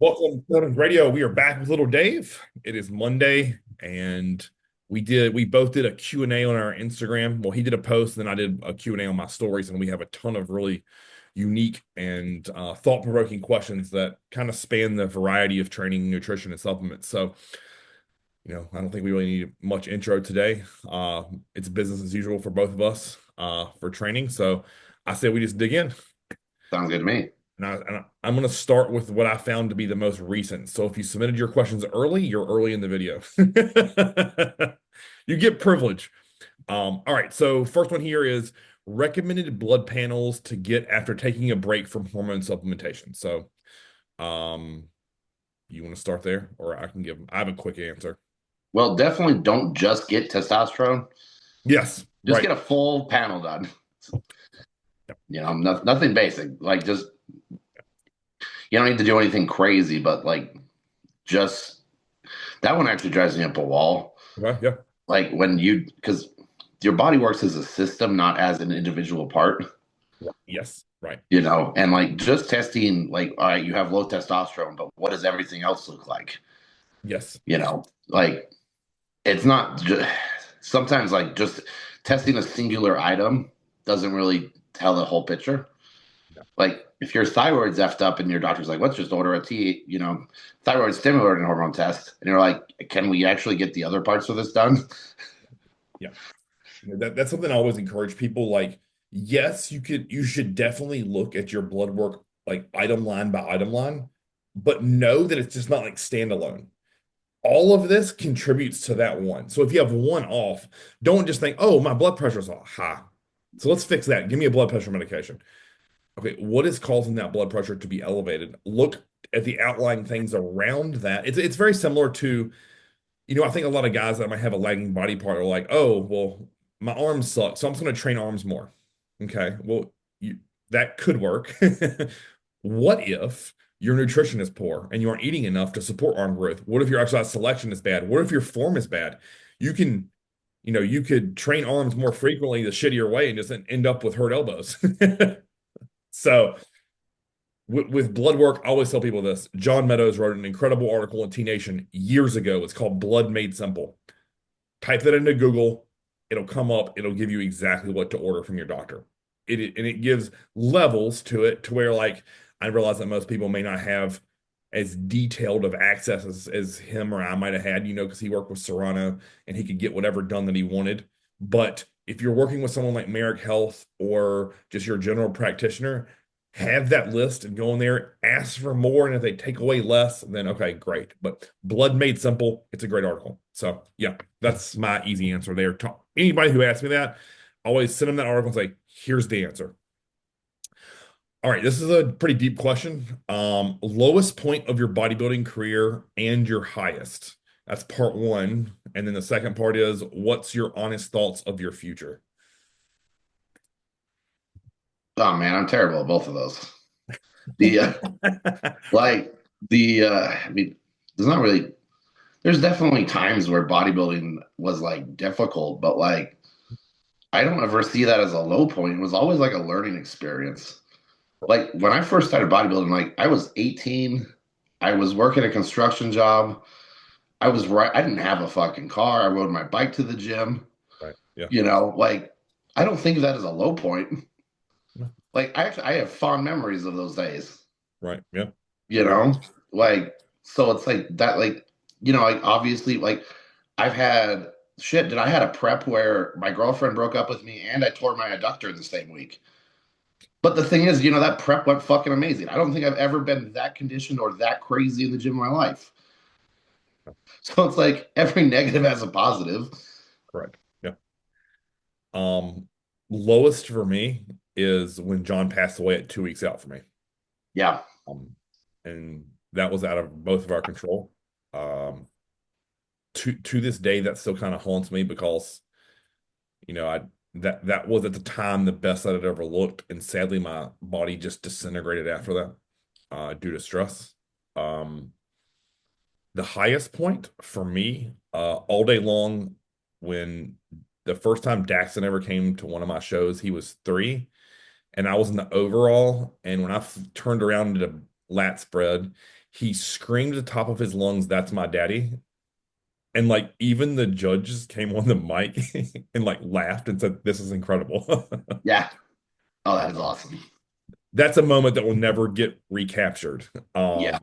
Welcome to Meadows Radio. We are back with little Dave. It is Monday, and we both did a Q&A on our Instagram. Well, he did a post, and then I did a Q&A on my stories, and we have a ton of really unique and thought-provoking questions that kind of span the variety of training, nutrition, and supplements. So, I don't think we really need much intro today. It's business as usual for both of us for training. So I say we just dig in. Sounds good to me. And I'm going to start with what I found to be the most recent. So if you submitted your questions early, you're early in the video. You get privilege. All right. So first one here is recommended blood panels to get after taking a break from hormone supplementation. So, um, you want to start there, or I have a quick answer. Well, definitely don't just get testosterone. Yes. Just Right. get a full panel done. Nothing basic. Like just you don't need to do anything crazy, but like just that one actually drives me up a wall. Okay. Yeah. Like when you because your body works as a system, not as an individual part. Yeah. Yes. Right. And like just testing, like, all right, you have low testosterone, but what does everything else look like? Yes. Like it's not just sometimes like just testing a singular item doesn't really tell the whole picture. Yeah. Like if your thyroid's effed up and your doctor's like, let's just order a thyroid stimulating hormone test, and you're like, can we actually get the other parts of this done? Yeah. That's something I always encourage people. Like, yes, you should definitely look at your blood work like item line by item line, but know that it's just not like standalone. All of this contributes to that one. So if you have one off, don't just think, oh, my blood pressure's all high. So let's fix that. Give me a blood pressure medication. Okay, what is causing that blood pressure to be elevated? Look at the outlying things around that. It's very similar to, I think a lot of guys that might have a lagging body part are like, oh, well, my arms suck, so I'm just going to train arms more. Okay, well, that could work. What if your nutrition is poor and you aren't eating enough to support arm growth? What if your exercise selection is bad? What if your form is bad? You can, you could train arms more frequently the shittier way and just end up with hurt elbows. So with blood work, I always tell people this. John Meadows wrote an incredible article in T Nation years ago. It's called Blood Made Simple. Type that into Google. It'll come up. It'll give you exactly what to order from your doctor. And it gives levels to it to where, like, I realize that most people may not have as detailed of access as him or I might have had, because he worked with Serrano and he could get whatever done that he wanted. But if you're working with someone like Merrick Health or just your general practitioner, have that list and go in there, ask for more. And if they take away less, then okay, great. But Blood Made Simple, it's a great article. So yeah, that's my easy answer there. Anybody who asks me that, I always send them that article and say, here's the answer. All right, this is a pretty deep question. Lowest point of your bodybuilding career and your highest. That's part one. And then the second part is, what's your honest thoughts of your future? Oh man, I'm terrible at both of those. The like I mean, there's not really. There's definitely times where bodybuilding was like difficult, but like I don't ever see that as a low point. It was always like a learning experience. Like when I first started bodybuilding, like I was 18, I was working a construction job. I was right. I didn't have a fucking car. I rode my bike to the gym. Right. Yeah. Like I don't think of that as a low point. Like I have fond memories of those days. Right. Yeah. You know, like so it's like that. Like obviously, like I've had shit. Did I had a prep where my girlfriend broke up with me and I tore my adductor in the same week. But the thing is, that prep went fucking amazing. I don't think I've ever been that conditioned or that crazy in the gym in my life. So it's like every negative has a positive. Correct. Yeah. Um, Lowest for me is when John passed away at 2 weeks out for me. Yeah. Um, and that was out of both of our control. To this day, that still kind of haunts me because, I that was at the time the best that I'd ever looked, and sadly, my body just disintegrated after that, due to stress. Um, the highest point for me, all day long, when the first time Daxon ever came to one of my shows, he was 3, and I was in the overall. And when I turned around and did lat spread. He screamed at the top of his lungs, "That's my daddy." And like even the judges came on the mic and like laughed and said, "This is incredible." Yeah. Oh, that is Um, awesome. that's a moment that will never get recaptured. Yeah.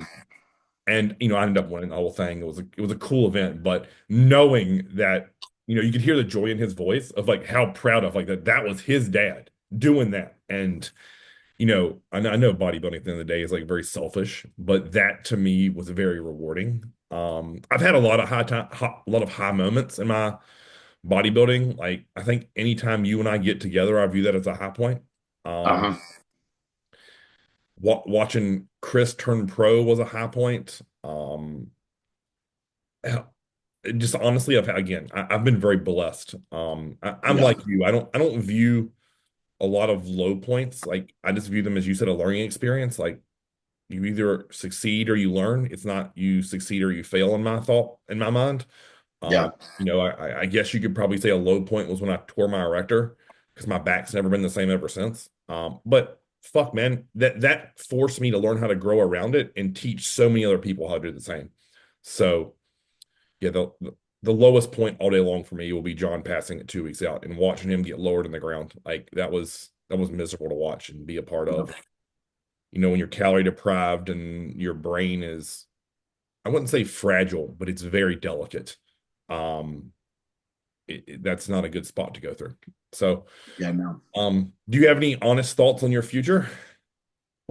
And I ended up winning the whole thing. It was a cool event, but knowing that, you could hear the joy in his voice of like how proud of like that was his dad doing that. And I know bodybuilding at the end of the day is like very selfish, but that to me was very rewarding. I've had a lot of a lot of high moments in my bodybuilding. Like I think anytime you and I get together, I view that as a high point. Um, Uh-huh. watching Chris turn pro was a high point. Hell, just honestly, I've been very blessed. I'm Yeah. like you. I don't view a lot of low points. Like I just view them as you said, a learning experience. Like you either succeed or you learn. It's not you succeed or you fail in my mind. Yeah. I guess you could probably say a low point was when I tore my erector because my back's never been the same ever since. But fuck, man, that forced me to learn how to grow around it and teach so many other people how to do the same. So yeah, the lowest point all day long for me will be John passing at 2 weeks out and watching him get lowered in the ground. Like that was miserable to watch and be a part of. When you're calorie deprived and your brain is, I wouldn't say fragile, but it's very delicate. Um, that's not a good spot to go through. So, Yeah, no. do you have any honest thoughts on your future?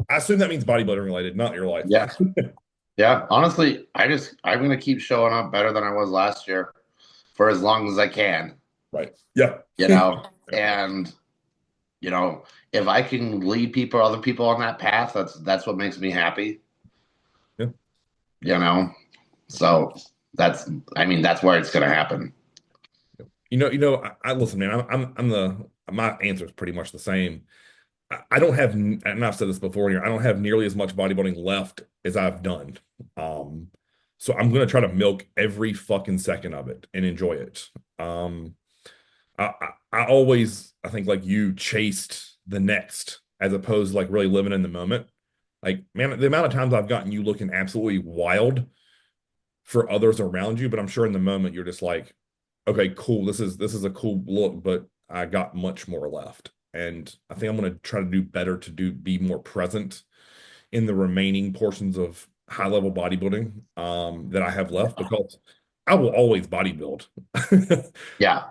I assume that means bodybuilding related, not your life. Yeah. Yeah. Honestly, I'm gonna keep showing up better than I was last year for as long as I can, Right. Yeah. you know. And, you know, if I can lead other people on that path, that's what makes me happy, Yeah. you know. So that's I mean, that's where it's gonna happen. I listen, man. My answer is pretty much the same. I don't have, and I've said this before here, I don't have nearly as much bodybuilding left as I've done. Um, so I'm gonna try to milk every fucking second of it and enjoy it. Um, I always, I think like you chased the next as opposed to like really living in the moment. Like, man, the amount of times I've gotten you looking absolutely wild for others around you, but I'm sure in the moment you're just like, okay, cool. This is a cool look, but I got much more left. And I think I'm gonna try to do better to be more present in the remaining portions of high level bodybuilding that I have left because I will always bodybuild. Yeah.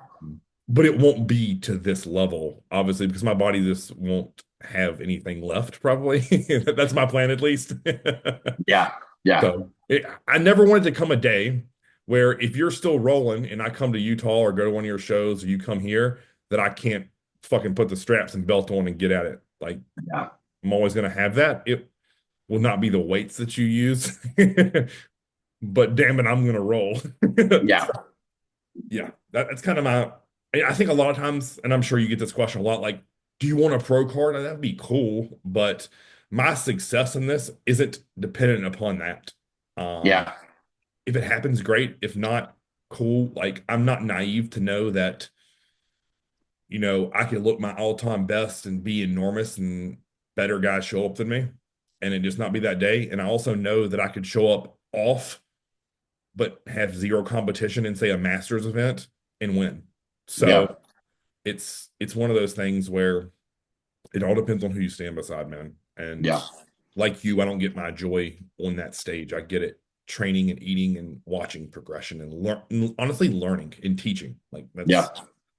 But it won't be to this level, obviously, because my body just won't have anything left, probably. That's my plan, at least. Yeah. Yeah. So I never wanted to come a day where if you're still rolling and I come to Utah or go to one of your shows or you come here, that I can't fucking put the straps and belt on and get at it. Like Yeah. I'm always going to have that. It will not be the weights that you use, but damn it, I'm going to roll. Yeah. Yeah, that's kind of I think a lot of times, and I'm sure you get this question a lot, like, do you want a pro card? That'd be cool, but my success in this isn't dependent upon that. Um, Yeah. if it happens, great. If not, cool. Like, I'm not naive to know that, I can look my all-time best and be enormous and better guys show up than me, and it just not be that day. And I also know that I could show up off but have zero competition in say a masters event and win. Yeah. So it's one of those things where it all depends on who you stand beside, man. And Yeah. like you, I don't get my joy on that stage. I get it training and eating and watching progression and honestly learning and teaching. Like Yeah.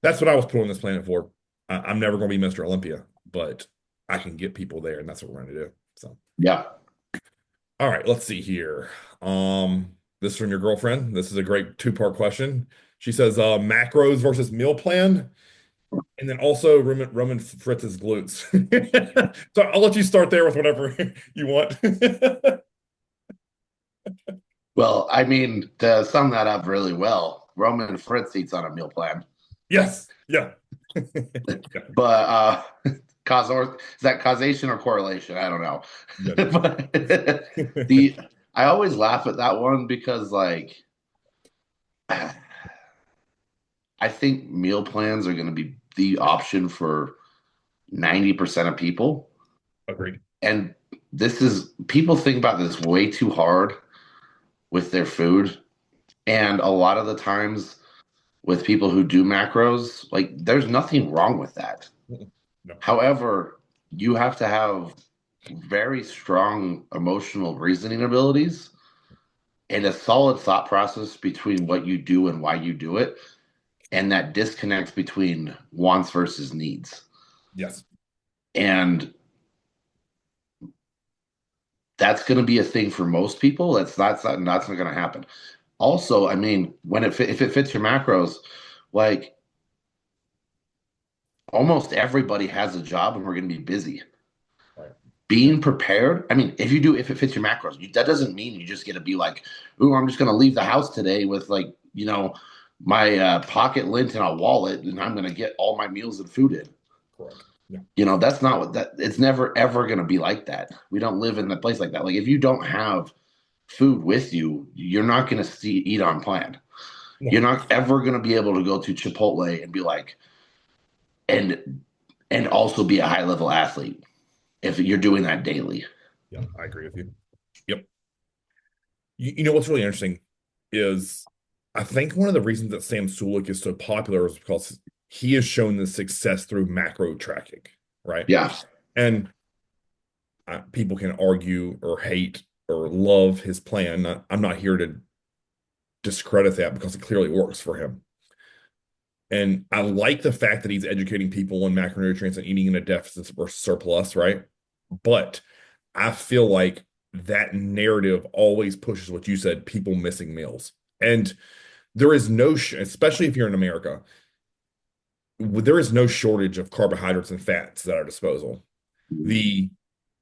that's what I was put on this planet for. I'm never going to be Mr. Olympia, but I can get people there, and that's what we're going to do. So, Yeah. all right, let's see here. This is from your girlfriend. This is a great two-part question. She says, macros versus meal plan, and then also Roman Fritz's glutes. So I'll let you start there with whatever you want. Well, I mean, to sum that up really well, Roman Fritz eats on a meal plan. Yes. Yeah. But is that causation or correlation? I don't know. Yeah. But the I always laugh at that one because like I think meal plans are going to be the option for 90% of people. Agreed. And this is people think about this way too hard with their food. And a lot of the times with people who do macros, like there's nothing wrong with that. No. However, you have to have very strong emotional reasoning abilities and a solid thought process between what you do and why you do it, and that disconnect between wants versus needs. Yes. And that's going to be a thing for most people. That's not going to happen. Also, I mean, if it fits your macros, like almost everybody has a job and we're going to be busy. Right. Yeah. Being prepared. I mean, if it fits your macros, that doesn't mean you just get to be like, "Ooh, I'm just going to leave the house today with like my pocket lint and a wallet, and I'm going to get all my meals and food in." Correct. Yeah. That's not what that. It's never ever going to be like that. We don't live in a place like that. Like if you don't have food with you, you're not going to eat on plan. You're No. not ever going to be able to go to Chipotle and be like, and also be a high level athlete if you're doing that daily. Yeah. I agree with you. Yep. You know what's really interesting is I think one of the reasons that Sam Sulek is so popular is because he has shown the success through macro tracking, right? Yeah. And people can argue or hate or love his plan. I'm not here to discredit that because it clearly works for him. And I like the fact that he's educating people on macronutrients and eating in a deficit or surplus, right? But I feel like that narrative always pushes what you said, people missing meals. And there is no, especially if you're in America, there is no shortage of carbohydrates and fats at our disposal. The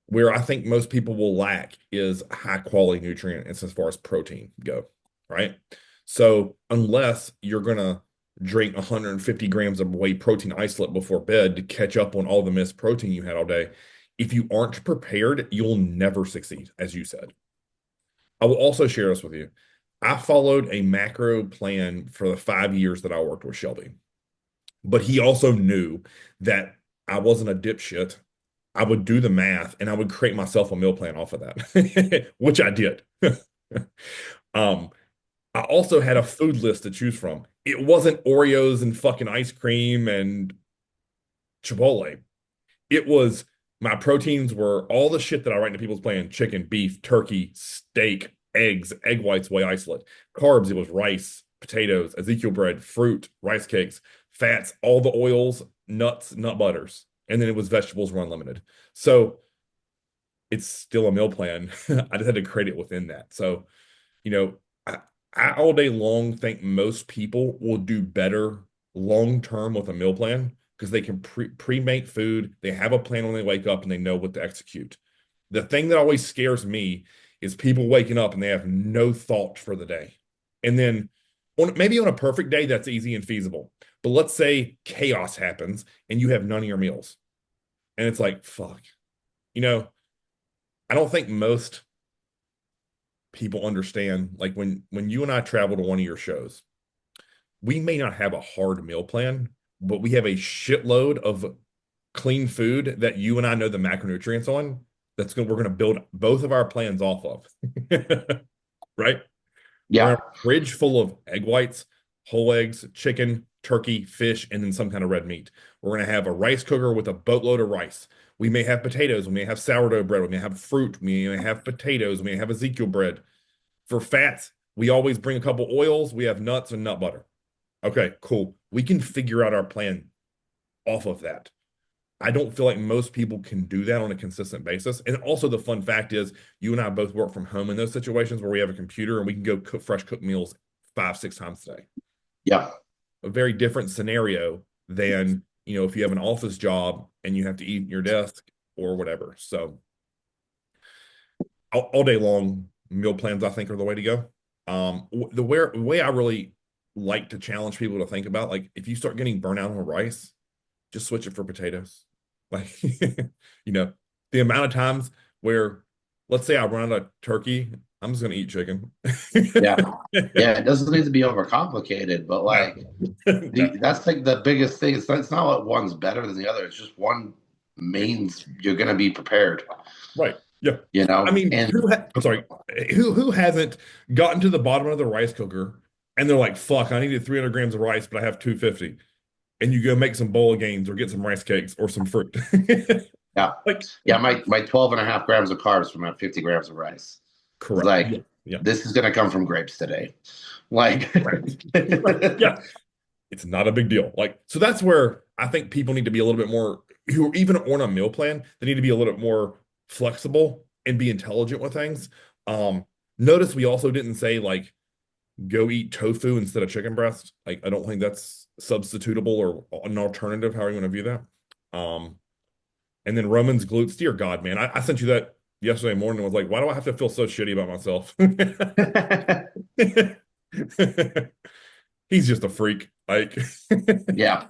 Where I think most people will lack is high quality nutrients as far as protein go, right? So unless you're gonna drink 150 grams of whey protein isolate before bed to catch up on all the missed protein you had all day, if you aren't prepared, you'll never succeed, as you said. I will also share this with you. I followed a macro plan for the 5 years that I worked with Shelby, but he also knew that I wasn't a dipshit. I would do the math and I would create myself a meal plan off of that, which I did. Um, I also had a food list to choose from. It wasn't Oreos and fucking ice cream and Chipotle. It was my proteins were all the shit that I write into people's plan: chicken, beef, turkey, steak, eggs, egg whites, whey isolate. Carbs, it was rice, potatoes, Ezekiel bread, fruit, rice cakes, fats, all the oils, nuts, nut butters. And then it was vegetables were unlimited. So it's still a meal plan. I just had to create it within that. So, you know, I, I all day long think most people will do better long term with a meal plan because they can pre-make food. They have a plan when they wake up and they know what to execute. The thing that always scares me is people waking up and they have no thought for the day. And then maybe on a perfect day, that's easy and feasible. But let's say chaos happens and you have none of your meals. And it's like, fuck. You know, I don't think most people understand, like when you and I travel to one of your shows, we may not have a hard meal plan, but we have a shitload of clean food that you and I know the macronutrients on. We're gonna build both of our plans off of. Right? We're gonna Yeah. have a fridge full of egg whites, whole eggs, chicken, turkey, fish, and then some kind of red meat. We're gonna have a rice cooker with a boatload of rice. We may have potatoes, we may have sourdough bread, we may have fruit, we may have potatoes, we may have Ezekiel bread. For fats, we always bring a couple oils, we have nuts and nut butter. Okay, cool. We can figure out our plan off of that. I don't feel like most people can do that on a consistent basis. And also, the fun fact is, you and I both work from home in those situations where we have a computer and we can go cook fresh cooked meals 5, 6 times a day. Yeah. A very different scenario than, if you have an office job and you have to eat at your desk or whatever. So, all day long, meal plans, I think, are the way to go. The way I really like to challenge people to think about, like, if you start getting burnout on rice, just switch it for potatoes. Like, you know, the amount of times where, let's say I run out of turkey, I'm just gonna eat chicken. Yeah. Yeah. It doesn't need to be overcomplicated, but No, like no, that's like the biggest thing. It's not what one's better than the other. It's just one means you're going to be prepared. right. Yeah. I mean, And I'm sorry, who hasn't gotten to the bottom of the rice cooker and they're like, fuck, I needed 300 grams of rice, but I have 250. And you go make some bowl of games or get some rice cakes or some fruit. yeah, Like, yeah, my 12 and a half grams of carbs from my 50 grams of rice. It's correct. Yeah. like, Yeah. this is going to come from grapes today. Like, Right. Like, yeah. It's not a big deal. Like, so that's where I think people need to be a little bit more, who are even on a meal plan, they need to be a little bit more flexible and be intelligent with things. Um, Notice we also didn't say like go eat tofu instead of chicken breast. Like, I don't think that's substitutable or an alternative, however you want to view that. And then Roman's glutes, dear God, man, I sent you that yesterday morning and was like, why do I have to feel so shitty about myself? He's just a freak. Like, yeah,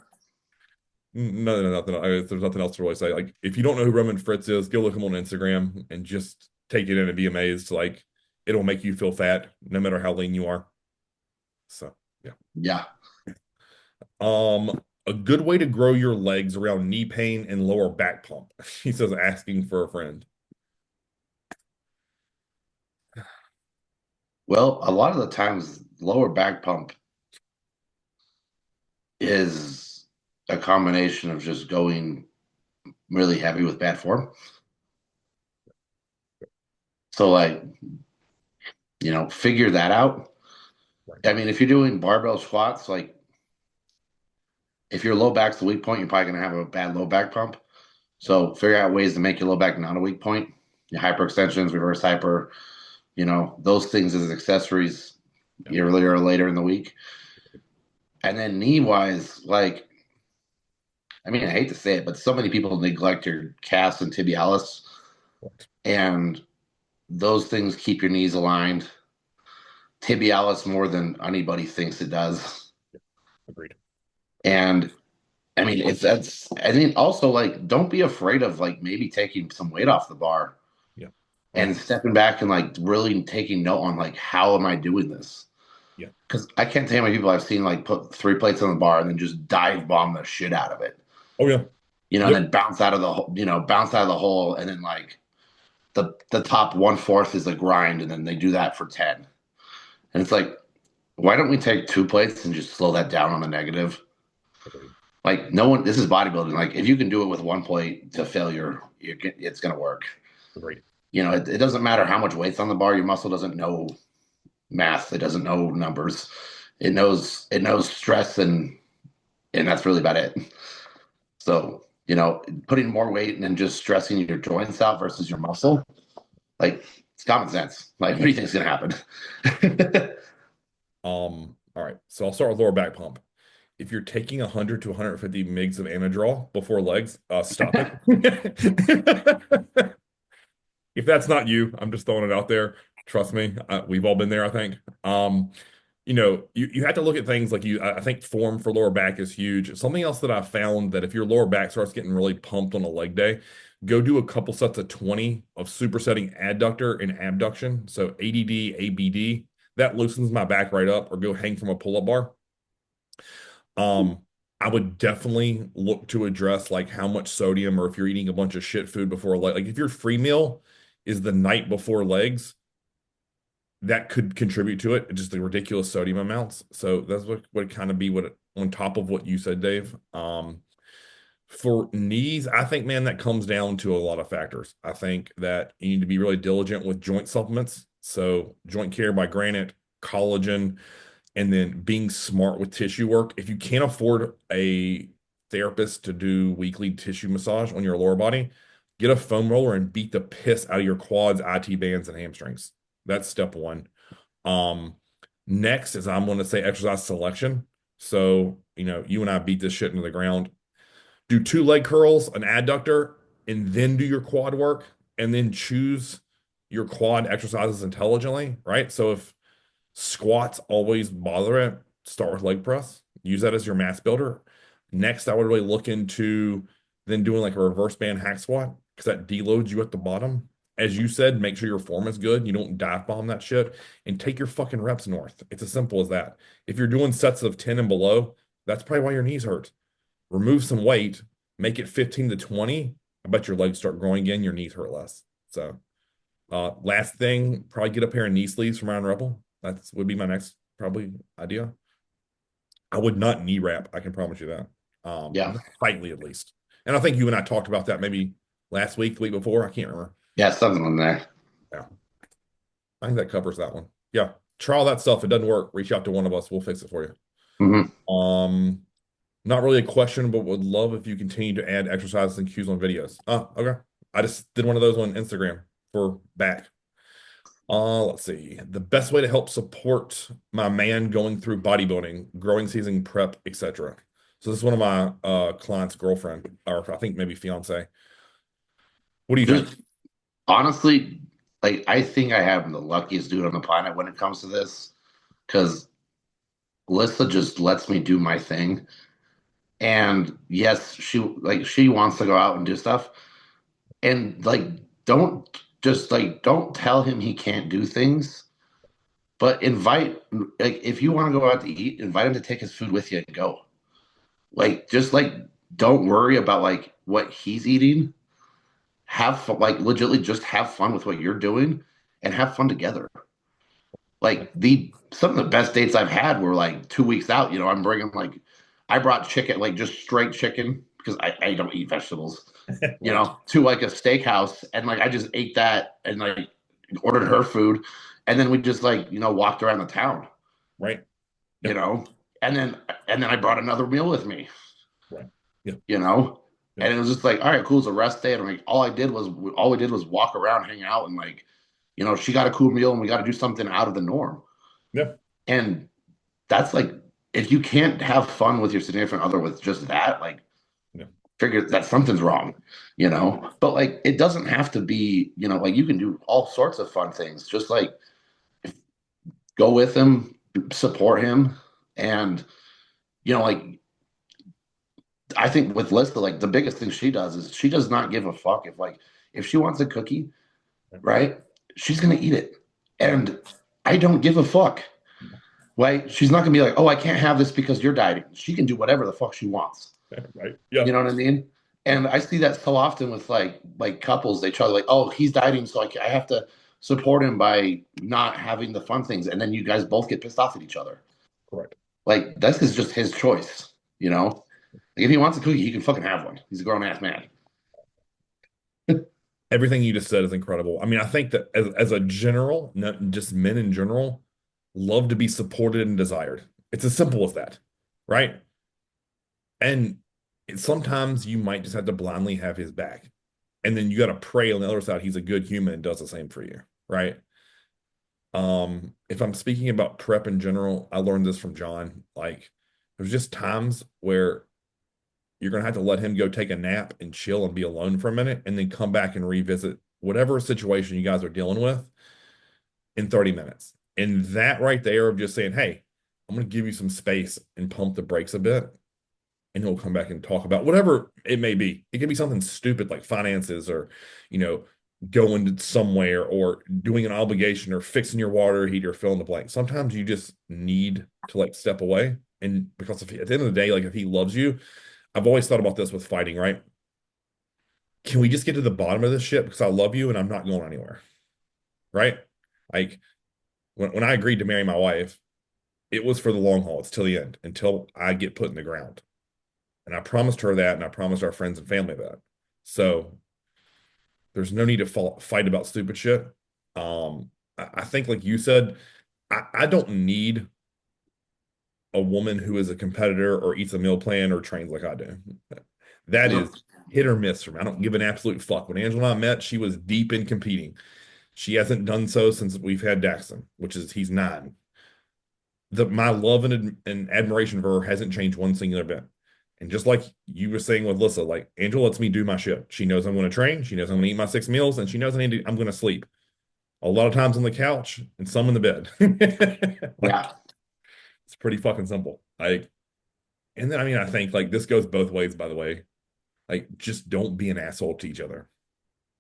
no, nothing. There's nothing else to really say. Like, if you don't know who Roman Fritz is, go look him on Instagram and just take it in and be amazed. Like, it'll make you feel fat, no matter how lean you are. So, yeah. yeah. A good way to grow your legs around knee pain and lower back pump. He says, asking for a friend. Well, a lot of the times, lower back pump is a combination of just going really heavy with bad form. So, like, figure that out. Right. I mean, if you're doing barbell squats, like, if your low back's the weak point, you're probably going to have a bad low back pump. So, figure out ways to make your low back not a weak point. Your hyperextensions, reverse hyper, those things as accessories Yeah. earlier or later in the week. And then knee wise, like, I mean, I hate to say it, but so many people neglect your calves and tibialis, Right. and those things keep your knees aligned. Tibialis more than anybody thinks it does. Agreed. And I mean, I mean, also, like, don't be afraid of, like, maybe taking some weight off the bar Yeah. Oh, yeah. and stepping back and, like, really taking note on, like, how am I doing this? Yeah. Because I can't tell you how many people I've seen, like, put 3 plates on the bar and then just dive bomb the shit out of it, Oh, yeah. and Yep. then bounce out of the hole, and then, like, the top 1/4 is a grind, and then they do that for 10. And it's like, why don't we take 2 plates and just slow that down on the negative? Agreed. Like, no one, this is bodybuilding. Like, if you can do it with 1 plate to failure, it's going to work. Agreed. It doesn't matter how much weight's on the bar. Your muscle doesn't know math. It doesn't know numbers. It knows stress, and that's really about it. So, putting more weight and then just stressing your joints out versus your muscle, like, it's common sense. Like, what do you think is going to happen? All right. So I'll start with lower back pump. If you're taking 100 to 150 mgs of Anadrol before legs, stop it. If that's not you, I'm just throwing it out there. Trust me, we've all been there, I think. You have to look at things like I think form for lower back is huge. Something else that I found that if your lower back starts getting really pumped on a leg day, go do a couple sets of 20 of supersetting adductor and abduction. So ADD, ABD, that loosens my back right up, or go hang from a pull-up bar. I would definitely look to address like how much sodium, or if you're eating a bunch of shit food before a leg, like if your free meal is the night before legs, that could contribute to it, just the ridiculous sodium amounts. So that's what would kind of be on top of what you said, Dave. For knees, I think, man, that comes down to a lot of factors. I think that you need to be really diligent with joint supplements. So Joint Care by Granite, collagen, and then being smart with tissue work. If you can't afford a therapist to do weekly tissue massage on your lower body, get a foam roller and beat the piss out of your quads, IT bands, and hamstrings. That's step one. Um, Next is I'm going to say exercise selection. So, you and I beat this shit into the ground. Do 2 leg curls, an adductor, and then do your quad work, and then choose your quad exercises intelligently, right? So if squats always bother it, start with leg press. Use that as your mass builder. Next, I would really look into then doing like a reverse band hack squat, because that deloads you at the bottom. As you said, make sure your form is good. You don't dive bomb that shit, and take your fucking reps north. It's as simple as that. If you're doing sets of 10 and below, that's probably why your knees hurt. Remove some weight, make it 15 to 20. I bet your legs start growing again, your knees hurt less. So Last thing, probably get a pair of knee sleeves from Iron Rebel. That would be my next probably idea. I would not knee wrap. I can promise you that. Yeah. Not tightly at least. And I think you and I talked about that maybe last week, the week before. I can't remember. Yeah, something in there. Yeah, I think that covers that one. Yeah, try all that stuff. If it doesn't work, reach out to one of us. We'll fix it for you. Hmm. Not really a question, but would love if you continue to add exercises and cues on videos. Oh, okay. I just did one of those on Instagram for back. Let's see. The best way to help support my man going through bodybuilding, growing season prep, etc. So this is one of my clients' girlfriend, or I think maybe fiance. What do you think? Just honestly, like I think I have the luckiest dude on the planet when it comes to this, because Lissa just lets me do my thing. And yes, she wants to go out and do stuff. And like don't tell him he can't do things, but invite like if you want to go out to eat, invite him to take his food with you and go. Like just like don't worry about like what he's eating. Have fun, like legitimately just have fun with what you're doing and have fun together. Like the some of the best dates I've had were like 2 weeks out. I'm bringing like I brought chicken, like just straight chicken because I don't eat vegetables. Right, To like a steakhouse and like I just ate that and like ordered her food, and then we just like walked around the town. right. You Yep, know, and then I brought another meal with me. right. Yep, You know, yep, and it was just like all right, cool. It's a rest day, and like all we did was walk around, hang out, and like she got a cool meal, and we got to do something out of the norm. yep, And that's like if you can't have fun with your significant other with just that, like yep. figure that something's wrong. But like it doesn't have to be, like you can do all sorts of fun things. Just like go with him, support him, and like I think with Lista, like the biggest thing she does is she does not give a fuck if she wants a cookie, right? She's gonna eat it. And I don't give a fuck. Right? She's not gonna be like, oh, I can't have this because you're dieting. She can do whatever the fuck she wants. Right. You Yeah. know what I mean? And I see that so often with like couples. They try to like, oh, he's dieting, so I have to support him by not having the fun things, and then you guys both get pissed off at each other. Correct. Like this is just his choice. Like if he wants a cookie, he can fucking have one. He's a grown ass man. Everything you just said is incredible. I mean, I think that as a general, not just men in general, love to be supported and desired. It's as simple as that, right? And sometimes you might just have to blindly have his back. And then you got to pray on the other side he's a good human and does the same for you, right? If I'm speaking about prep in general, I learned this from John. Like, there's just times where you're gonna have to let him go take a nap and chill and be alone for a minute, and then come back and revisit whatever situation you guys are dealing with in 30 minutes. And that right there of just saying, hey, I'm gonna give you some space and pump the brakes a bit, and he'll come back and talk about whatever it may be. It could be something stupid like finances or, you know, going somewhere or doing an obligation or fixing your water heater, fill in the blank. Sometimes you just need to like step away. And because if at the end of the day, like if he loves you, I've always thought about this with fighting, right? Can we just get to the bottom of this shit because I love you and I'm not going anywhere, right? Like when I agreed to marry my wife, it was for the long haul. It's till the end, until I get put in the ground. And I promised her that, and I promised our friends and family that. So there's no need to fight about stupid shit. I think, like you said, I don't need a woman who is a competitor or eats a meal plan or trains like I do. That Yep. is hit or miss for me. I don't give an absolute fuck. When Angela and I met, she was deep in competing. She hasn't done so since we've had Daxton, which is he's 9. My love and admiration for her hasn't changed one singular bit. And just like you were saying with Lissa, like Angela lets me do my shit. She knows I'm going to train. She knows I'm going to eat my 6 meals, and she knows I'm going to sleep. A lot of times on the couch and some in the bed. Like Yeah. it's pretty fucking simple. Like, and then I mean, I think like this goes both ways, by the way. Like, just don't be an asshole to each other,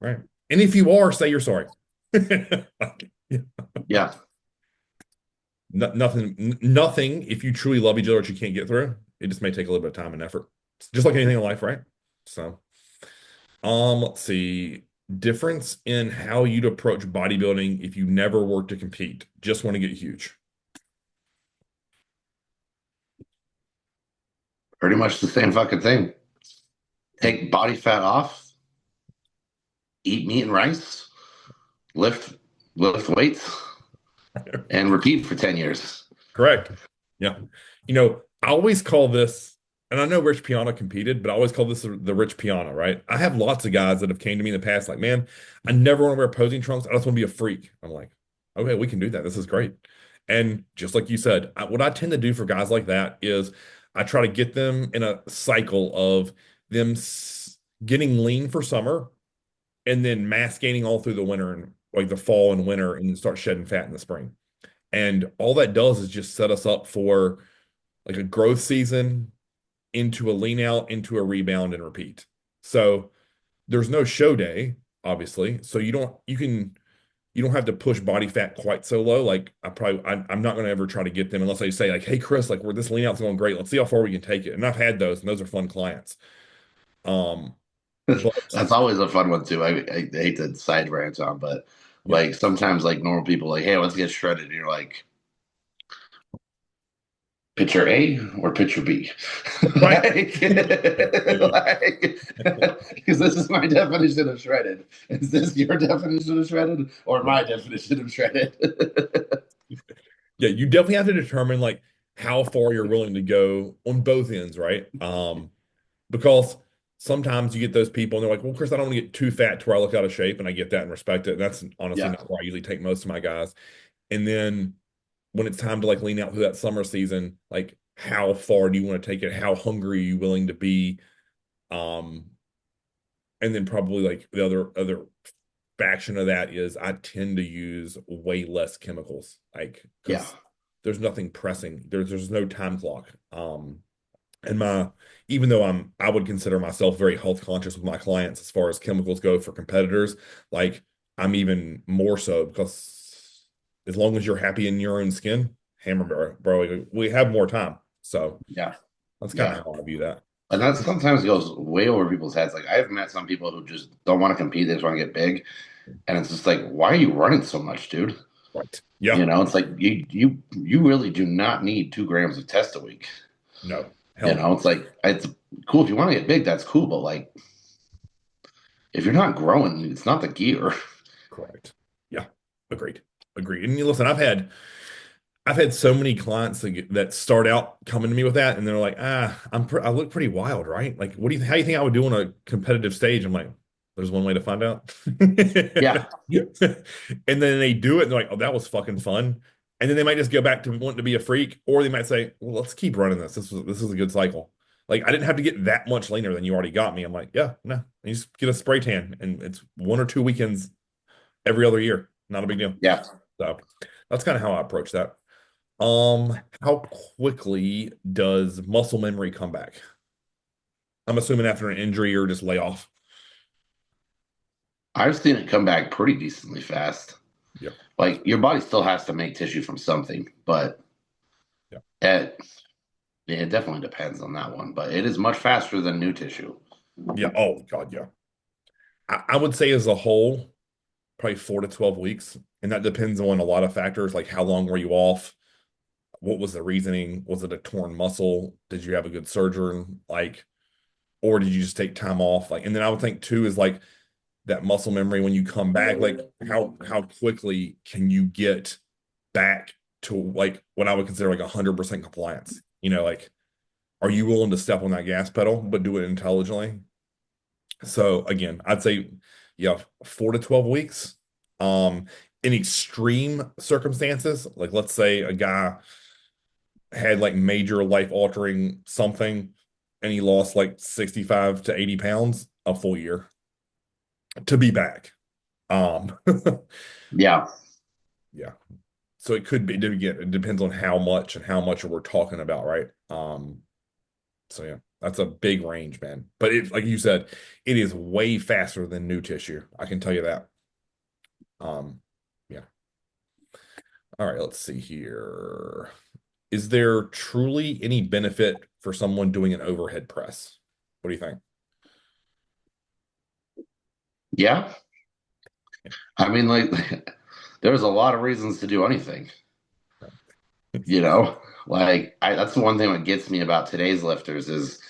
right? And if you are, say you're sorry. Like, yeah. Yeah. Nothing. If you truly love each other, that you can't get through, it just may take a little bit of time and effort, just like anything in life, right? So, let's see. difference in how you'd approach bodybuilding if you never worked to compete, just want to get huge. Pretty much the same fucking thing. Take body fat off, eat meat and rice, lift lift weights, and repeat for 10 years. Correct. Yeah. I always call this, and I know Rich Piana competed, but I always call this the Rich Piana, right? I have lots of guys that have came to me in the past like, man, I never want to wear posing trunks. I just want to be a freak. I'm like, okay, we can do that. This is great. And just like you said, what I tend to do for guys like that is I try to get them in a cycle of them getting lean for summer and then mass gaining all through the winter and like the fall and winter and then start shedding fat in the spring. And all that does is just set us up for like a growth season into a lean out, into a rebound and repeat. So there's no show day, obviously. So you don't have to push body fat quite so low. Like I'm not going to ever try to get them unless I say like, hey Chris, like we're this lean out's going great. Let's see how far we can take it. And I've had those, and those are fun clients. Um, but That's always a fun one too. I hate to side rant on, but yeah, like sometimes like normal people like, hey, let's get shredded. And you're like, picture A or picture B? right. Because this is my definition of shredded. Is this your definition of shredded or my definition of shredded? Yeah, you definitely have to determine like how far you're willing to go on both ends, right? Because sometimes you get those people and they're like, well, Chris, I don't want to get too fat to where I look out of shape, and I get that and respect it. And that's honestly Yeah, not where I usually take most of my guys. And then when it's time to like lean out through that summer season, like how far do you want to take it? How hungry are you willing to be? Um, and then probably like the other faction of that is I tend to use way less chemicals, like yeah, because there's nothing pressing. There's no time clock. And my even though I would consider myself very health conscious with my clients as far as chemicals go for competitors, like I'm even more so because as long as you're happy in your own skin, hammer bro, we have more time. So yeah, that's kind yeah. of how I view that. And that sometimes goes way over people's heads. Like I've met some people who just don't want to compete; they just want to get big, and it's just like, why are you running so much, dude? Right. Yeah. It's like you really do not need 2 grams of test a week. No. Hell no. It's like it's cool if you want to get big, that's cool, but like if you're not growing, it's not the gear. Correct. Yeah. Agreed. Agreed. And you listen, I've had so many clients that start out coming to me with that, and they're like, I look pretty wild, right? Like, how do you think I would do on a competitive stage? I'm like, there's one way to find out. Yeah, And then they do it, and they're like, oh, that was fucking fun. And then they might just go back to wanting to be a freak, or they might say, well, let's keep running this. This is a good cycle. Like, I didn't have to get that much leaner than you already got me. I'm like, yeah, no, you just get a spray tan, and it's 1 or 2 weekends every other year. Not a big deal. yeah. So that's kind of how I approach that. How quickly does muscle memory come back? I'm assuming after an injury or just layoff. I've seen it come back pretty decently fast. Yeah, Like your body still has to make tissue from something, but yeah, it it definitely depends on that one. But it is much faster than new tissue. yeah. Oh God, yeah. I would say as a whole, probably 4 to 12 weeks, and that depends on a lot of factors, like how long were you off? What was the reasoning? Was it a torn muscle? Did you have a good surgeon? Like, or did you just take time off? Like, and then I would think too is like that muscle memory when you come back, like how quickly can you get back to like what I would consider like 100% compliance? Like are you willing to step on that gas pedal but do it intelligently? So again, I'd say yeah, 4 to 12 weeks. In extreme circumstances, like let's say a guy had like major life altering something and he lost like 65 to 80 pounds, a full year to be back. Um, Yeah, yeah. So it could be, again, it depends on how much and how much we're talking about, right? So yeah, that's a big range, man. But like you said, it is way faster than new tissue. I can tell you that. Um, yeah. All right, let's see here. Is there truly any benefit for someone doing an overhead press? What do you think? yeah. I mean, like, there's a lot of reasons to do anything, Right. you know? Like, that's the one thing that gets me about today's lifters is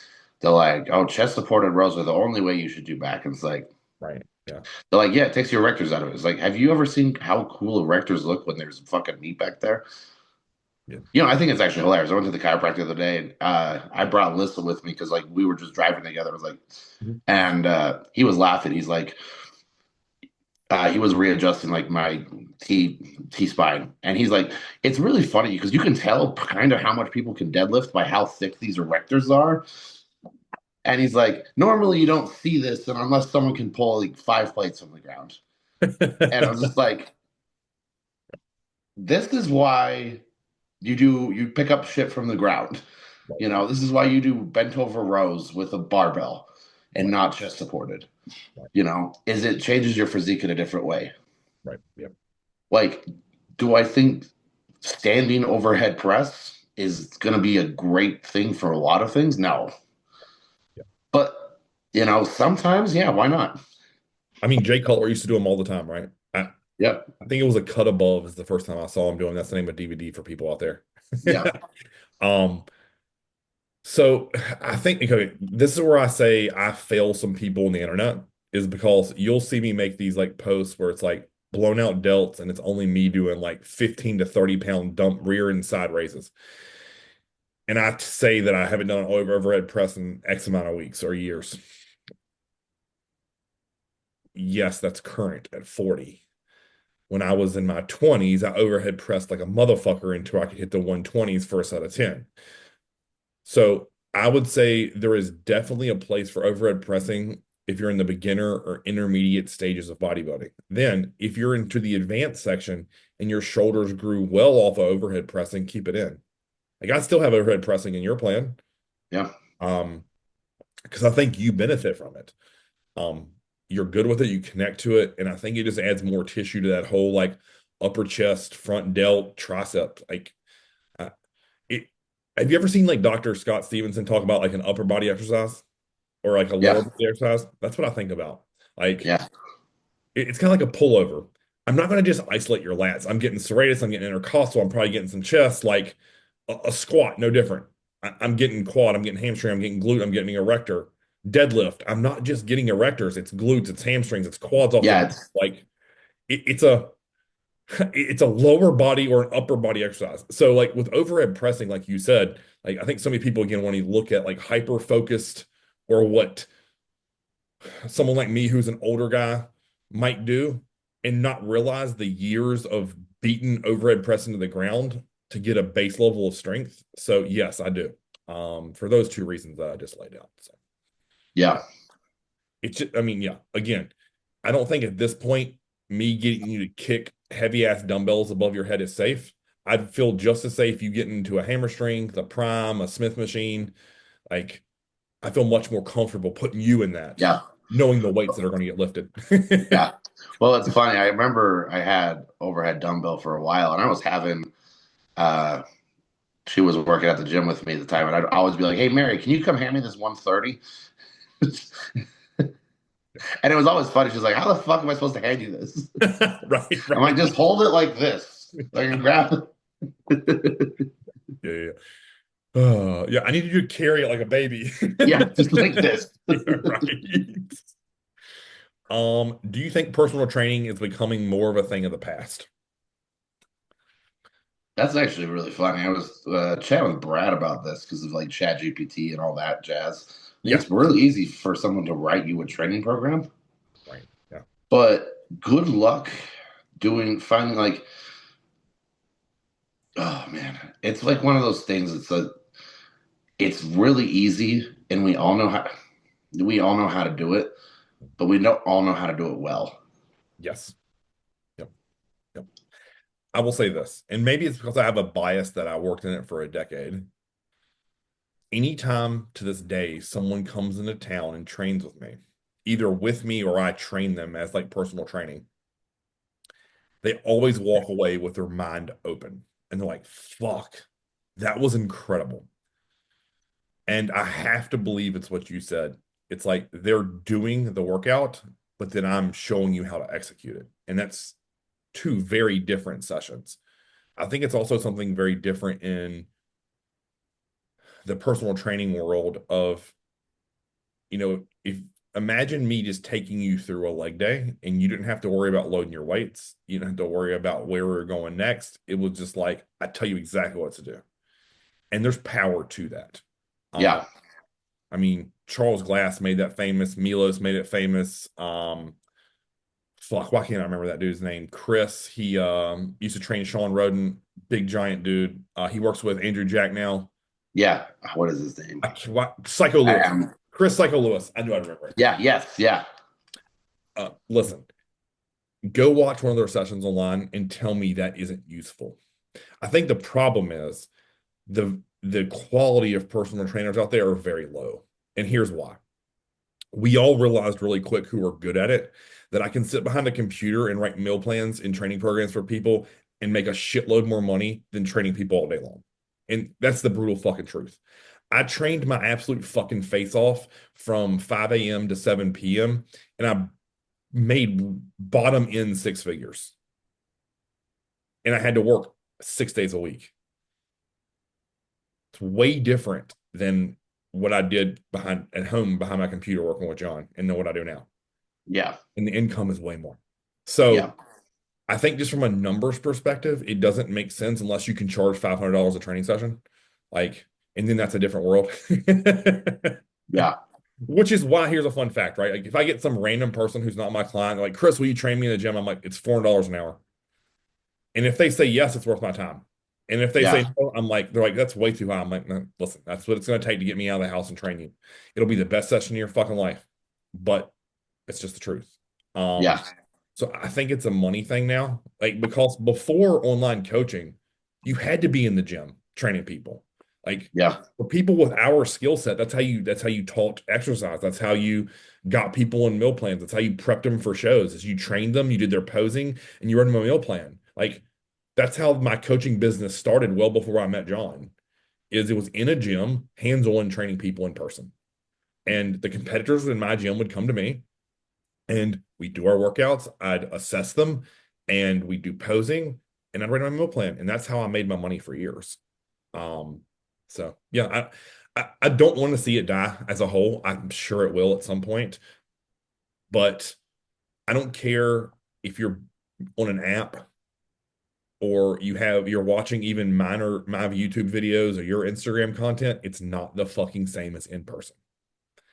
they're like, oh, chest supported rows are the only way you should do back. And it's like, Right. Yeah. they're like, yeah, it takes your erectors out of it. It's like, have you ever seen how cool erectors look when there's fucking meat back there? Yeah. I think it's actually hilarious. I went to the chiropractor the other day, and I brought Alyssa with me because like we were just driving together. I was like, Mhm. and he was laughing. He's like, he was readjusting like my T spine, and he's like, it's really funny because you can tell kind of how much people can deadlift by how thick these erectors are. And he's like, normally you don't see this, and unless someone can pull like 5 plates from the ground. And I was just like, this is why you pick up shit from the ground. Right. This is why you do bent over rows with a barbell and Right. not chest supported. Right. Is it changes your physique in a different way. Right. Yeah. Like, do I think standing overhead press is going to be a great thing for a lot of things? No. Yeah. But, sometimes, yeah, why not? I mean, Jay Cutler used to do them all the time, right? Yep. I think it was a cut above is the first time I saw him doing. That's the name of DVD for people out there. Yeah. Um, so I think okay, this is where I say I fail some people on the internet is because you'll see me make these like posts where it's like blown out delts and it's only me doing like 15 to 30 pound dump rear and side raises. And I say that I haven't done an overhead press in X amount of weeks or years. Yes, that's current at 40. When I was in my 20s, I overhead pressed like a motherfucker until I could hit the 120s for a set of 10. So I would say there is definitely a place for overhead pressing if you're in the beginner or intermediate stages of bodybuilding. Then, if you're into the advanced section and your shoulders grew well off of overhead pressing, keep it in. Like I still have overhead pressing in your plan, Yeah. um, because I think you benefit from it. Um, you're good with it, you connect to it, and I think it just adds more tissue to that whole like upper chest, front delt, tricep. Like, it. Have you ever seen like Dr. Scott Stevenson talk about like an upper body exercise or like a lower Yeah. body exercise? That's what I think about. Like, Yeah. it's kind of like a pullover. I'm not going to just isolate your lats. I'm getting serratus, I'm getting intercostal, I'm probably getting some chest. Like a squat, no different. I'm getting quad, I'm getting hamstring, I'm getting glute, I'm getting erector. Deadlift, I'm not just getting erectors, it's glutes, it's hamstrings, it's quads off the Yeah. back. Like it's a it's a lower body or an upper body exercise. So like with overhead pressing, like you said, like I think so many people again when you look at like hyper focused or what someone like me who's an older guy might do and not realize the years of beating overhead pressing to the ground to get a base level of strength. So yes, I do. For those two reasons that I just laid out. So Yeah. it's just, I mean, yeah, again, I don't think at this point, me getting you to kick heavy ass dumbbells above your head is safe. I'd feel just as safe you get into a hammer strength, a prime, a Smith machine. Like, I feel much more comfortable putting you in that, Yeah. knowing the weights that are going to get lifted. Yeah. Well, it's funny. I remember I had overhead dumbbell for a while, and I was having uh she was working at the gym with me at the time, and I'd always be like, "Hey, Mary, can you come hand me this 130?" And it was always funny. She's like, "How the fuck am I supposed to hand you this?" Right, I'm like, right. "Just hold it like this, like you grab it." Yeah, yeah. Yeah, I need you to carry it like a baby. Yeah, just like this. Yeah, right. Do you think personal training is becoming more of a thing of the past? That's actually really funny. I was chatting with Brad about this because of like Chat GPT and all that jazz. Yeah, It's really easy for someone to write you a training program, right. Yeah. but good luck finding like, oh man, it's like one of those things. It's really easy, and we all know how to do it, but we don't all know how to do it well. Yes. Yep. Yep. I will say this, and maybe it's because I have a bias that I worked in it for a decade. Anytime to this day, someone comes into town and trains with me, either with me or I train them as like personal training, they always walk away with their mind open and they're like, fuck, that was incredible. And I have to believe it's what you said. It's like they're doing the workout but then I'm showing you how to execute it. And that's two very different sessions. I think it's also something very different in the personal training world of, if imagine me just taking you through a leg day and you didn't have to worry about loading your weights. You didn't have to worry about where we're going next. It was just like, I tell you exactly what to do. And there's power to that. Yeah. I mean, Charles Glass made that famous. Milos made it famous. Fuck, why can't I remember that dude's name? Chris. He used to train Sean Roden, big giant dude. He works with Andrew Jack now. Yeah. What is his name? Psycho I Lewis. am. Chris Psycho Lewis. I knew I'd remember it. Yeah. Yes. Yeah. Listen, go watch one of their sessions online and tell me that isn't useful. I think the problem is the quality of personal trainers out there are very low. And here's why. We all realized really quick who are good at it that I can sit behind a computer and write meal plans and training programs for people and make a shitload more money than training people all day long. And that's the brutal fucking truth. I trained my absolute fucking face off from 5 a.m. to 7 p.m. and I made bottom end six figures. And I had to work 6 days a week. It's way different than what I did at home behind my computer working with John and know what I do now. Yeah. And the income is way more. Yeah. So I think just from a numbers perspective, it doesn't make sense unless you can charge $500 a training session. Like, and then that's a different world. Yeah. Which is why here's a fun fact, right? Like if I get some random person who's not my client, like, Chris, will you train me in the gym? I'm like, it's $400 an hour. And if they say yes, it's worth my time. And if they say Yeah. no, they're like, that's way too high. I'm like, no, listen, that's what it's going to take to get me out of the house and train you. It'll be the best session of your fucking life, but it's just the truth. Yeah. So I think it's a money thing now, like because before online coaching, you had to be in the gym training people. Like Yeah. for people with our skill set, that's how you taught exercise. That's how you got people in meal plans. That's how you prepped them for shows. As you trained them, you did their posing, and you run them a meal plan. Like that's how my coaching business started well before I met John. Is it was in a gym, hands-on training people in person. And the competitors in my gym would come to me and we do our workouts. I'd assess them and we do posing and I'd write my meal plan. And that's how I made my money for years. Um, so yeah, I don't want to see it die as a whole. I'm sure it will at some point, but I don't care if you're on an app or you're watching even my YouTube videos or your Instagram content. It's not the fucking same as in person.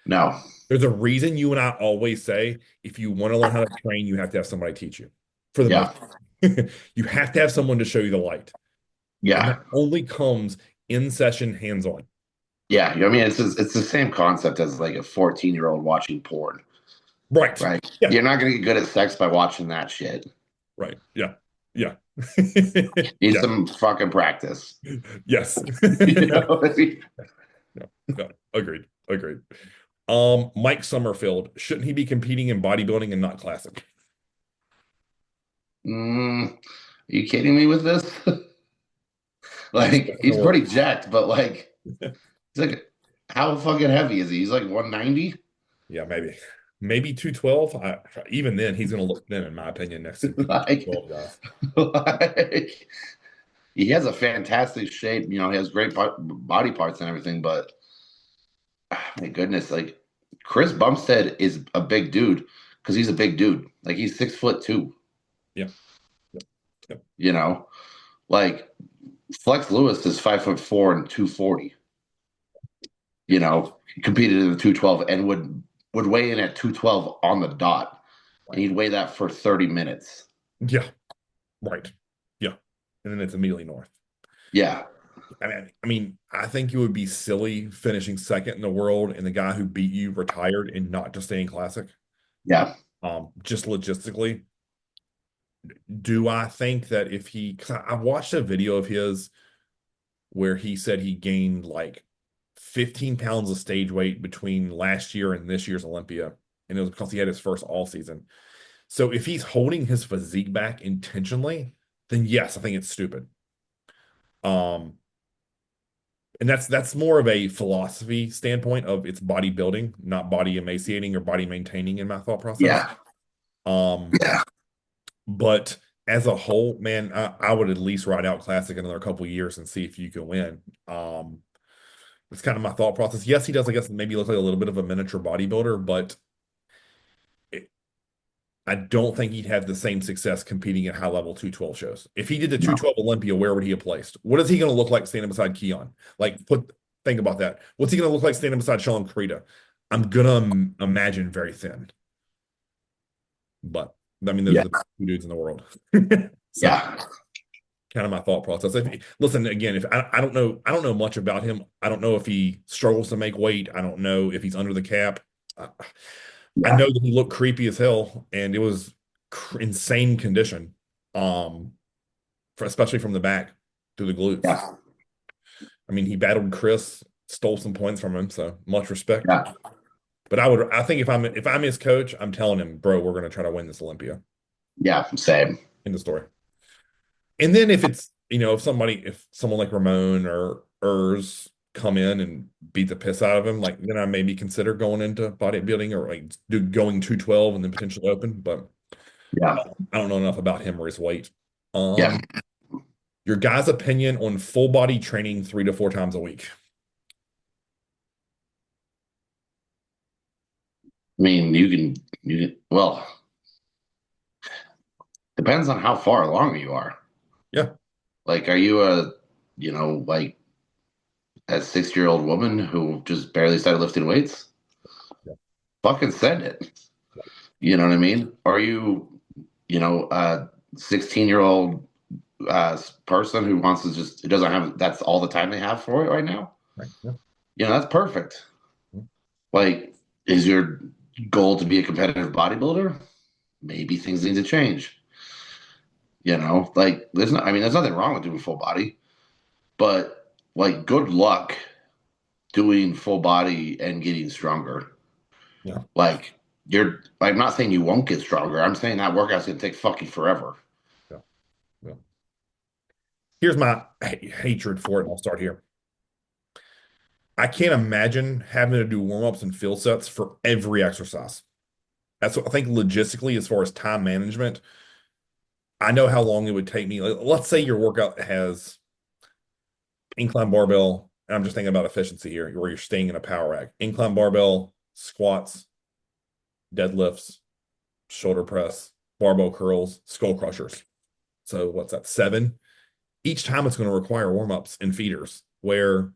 No. There's a reason you and I always say if you want to learn how to train, you have to have somebody teach you for the most Yeah. part. You have to have someone to show you the light. And that Yeah. only comes in session hands-on. Yeah. I mean, it's the same concept as like a 14-year-old watching porn, Right. right? Yeah. You're not going to get good at sex by watching that shit. Right. Yeah. Yeah. Need Yeah. some fucking practice. Yes. You know what I mean? No, no. Agreed. Agreed. Mike Sommerfield, shouldn't he be competing in bodybuilding and not classic? Are you kidding me with this? He's Like, he's pretty jacked, but like, he's like, how fucking heavy is he? He's like 190. Yeah, maybe 212. Even then, he's going to look thin, in my opinion, next to Like, 212 guys. like, he has a fantastic shape. You know, he has great body parts and everything, but my goodness, like Chris Bumstead is a big dude because he's a big dude. Like he's 6'2". Yeah, yeah, yeah. You know, like Flex Lewis is 5'4" and 240. You know, he competed in the 212 and would weigh in at 212 on the dot, and he'd weigh that for 30 minutes. Yeah, right. Yeah, and then it's immediately north. Yeah, I think it would be silly finishing second in the world and the guy who beat you retired and not just staying classic. yeah, Just logistically, do I think that if he? 'Cause I watched a video of his where he said he gained like 15 pounds of stage weight between last year and this year's Olympia, and it was because he had his first all season. So if he's holding his physique back intentionally, then yes, I think it's stupid. Um, and that's more of a philosophy standpoint of it's bodybuilding, not body emaciating or body maintaining in my thought process. yeah, Um, Yeah. but as a whole, man, I would at least ride out Classic another couple years and see if you can win. It's kind of my thought process. Yes, he does, I guess, maybe look like a little bit of a miniature bodybuilder, but it, I don't think he'd have the same success competing at high level 212 shows. If he did the No. 212 Olympia, where would he have placed? What is he going to look like standing beside Keon? Think about that. What's he going to look like standing beside Sean Krita? I'm gonna imagine very thin, but I mean, those Yeah. are the two dudes in the world. So Yeah. kind of my thought process. Listen, again, if I don't know, I don't know much about him. I don't know if he struggles to make weight. I don't know if he's under the cap. I, I Yeah. know that he looked creepy as hell, and it was insane condition, um, especially from the back through the glutes. Yeah. I mean, he battled Chris, stole some points from him, so much respect. Yeah. But I think if I'm his coach, I'm telling him, bro, we're gonna try to win this Olympia. Yeah. Same. In the story. And then if it's, if someone like Ramon or Urs come in and beat the piss out of him, like then I maybe consider going into bodybuilding or like going 212 and then potentially open. But Yeah. I don't know enough about him or his weight. Yeah. Um, your guy's opinion on full body training 3 to 4 times a week. I mean, well, depends on how far along you are. Yeah. Like, are you like a 6-year-old woman who just barely started lifting weights? Yeah. Fucking send it. You know what I mean? Are you, a 16-year-old person who wants to who doesn't have, that's all the time they have for it right now? Right. Yeah. That's perfect. Like, is your goal to be a competitive bodybuilder? Maybe things need to change. Like there's nothing wrong with doing full body, but like, good luck doing full body and getting stronger. Yeah. Like, I'm not saying you won't get stronger. I'm saying that workout's gonna take fucking forever. Yeah. Yeah. Here's my hatred for it, and I'll start here. I can't imagine having to do warm-ups and field sets for every exercise. That's what I think logistically, as far as time management, I know how long it would take me. Let's say your workout has incline barbell, and I'm just thinking about efficiency here, where you're staying in a power rack. Incline barbell, squats, deadlifts, shoulder press, barbell curls, skull crushers. So what's that? 7. Each time it's going to require warm-ups and feeders. Where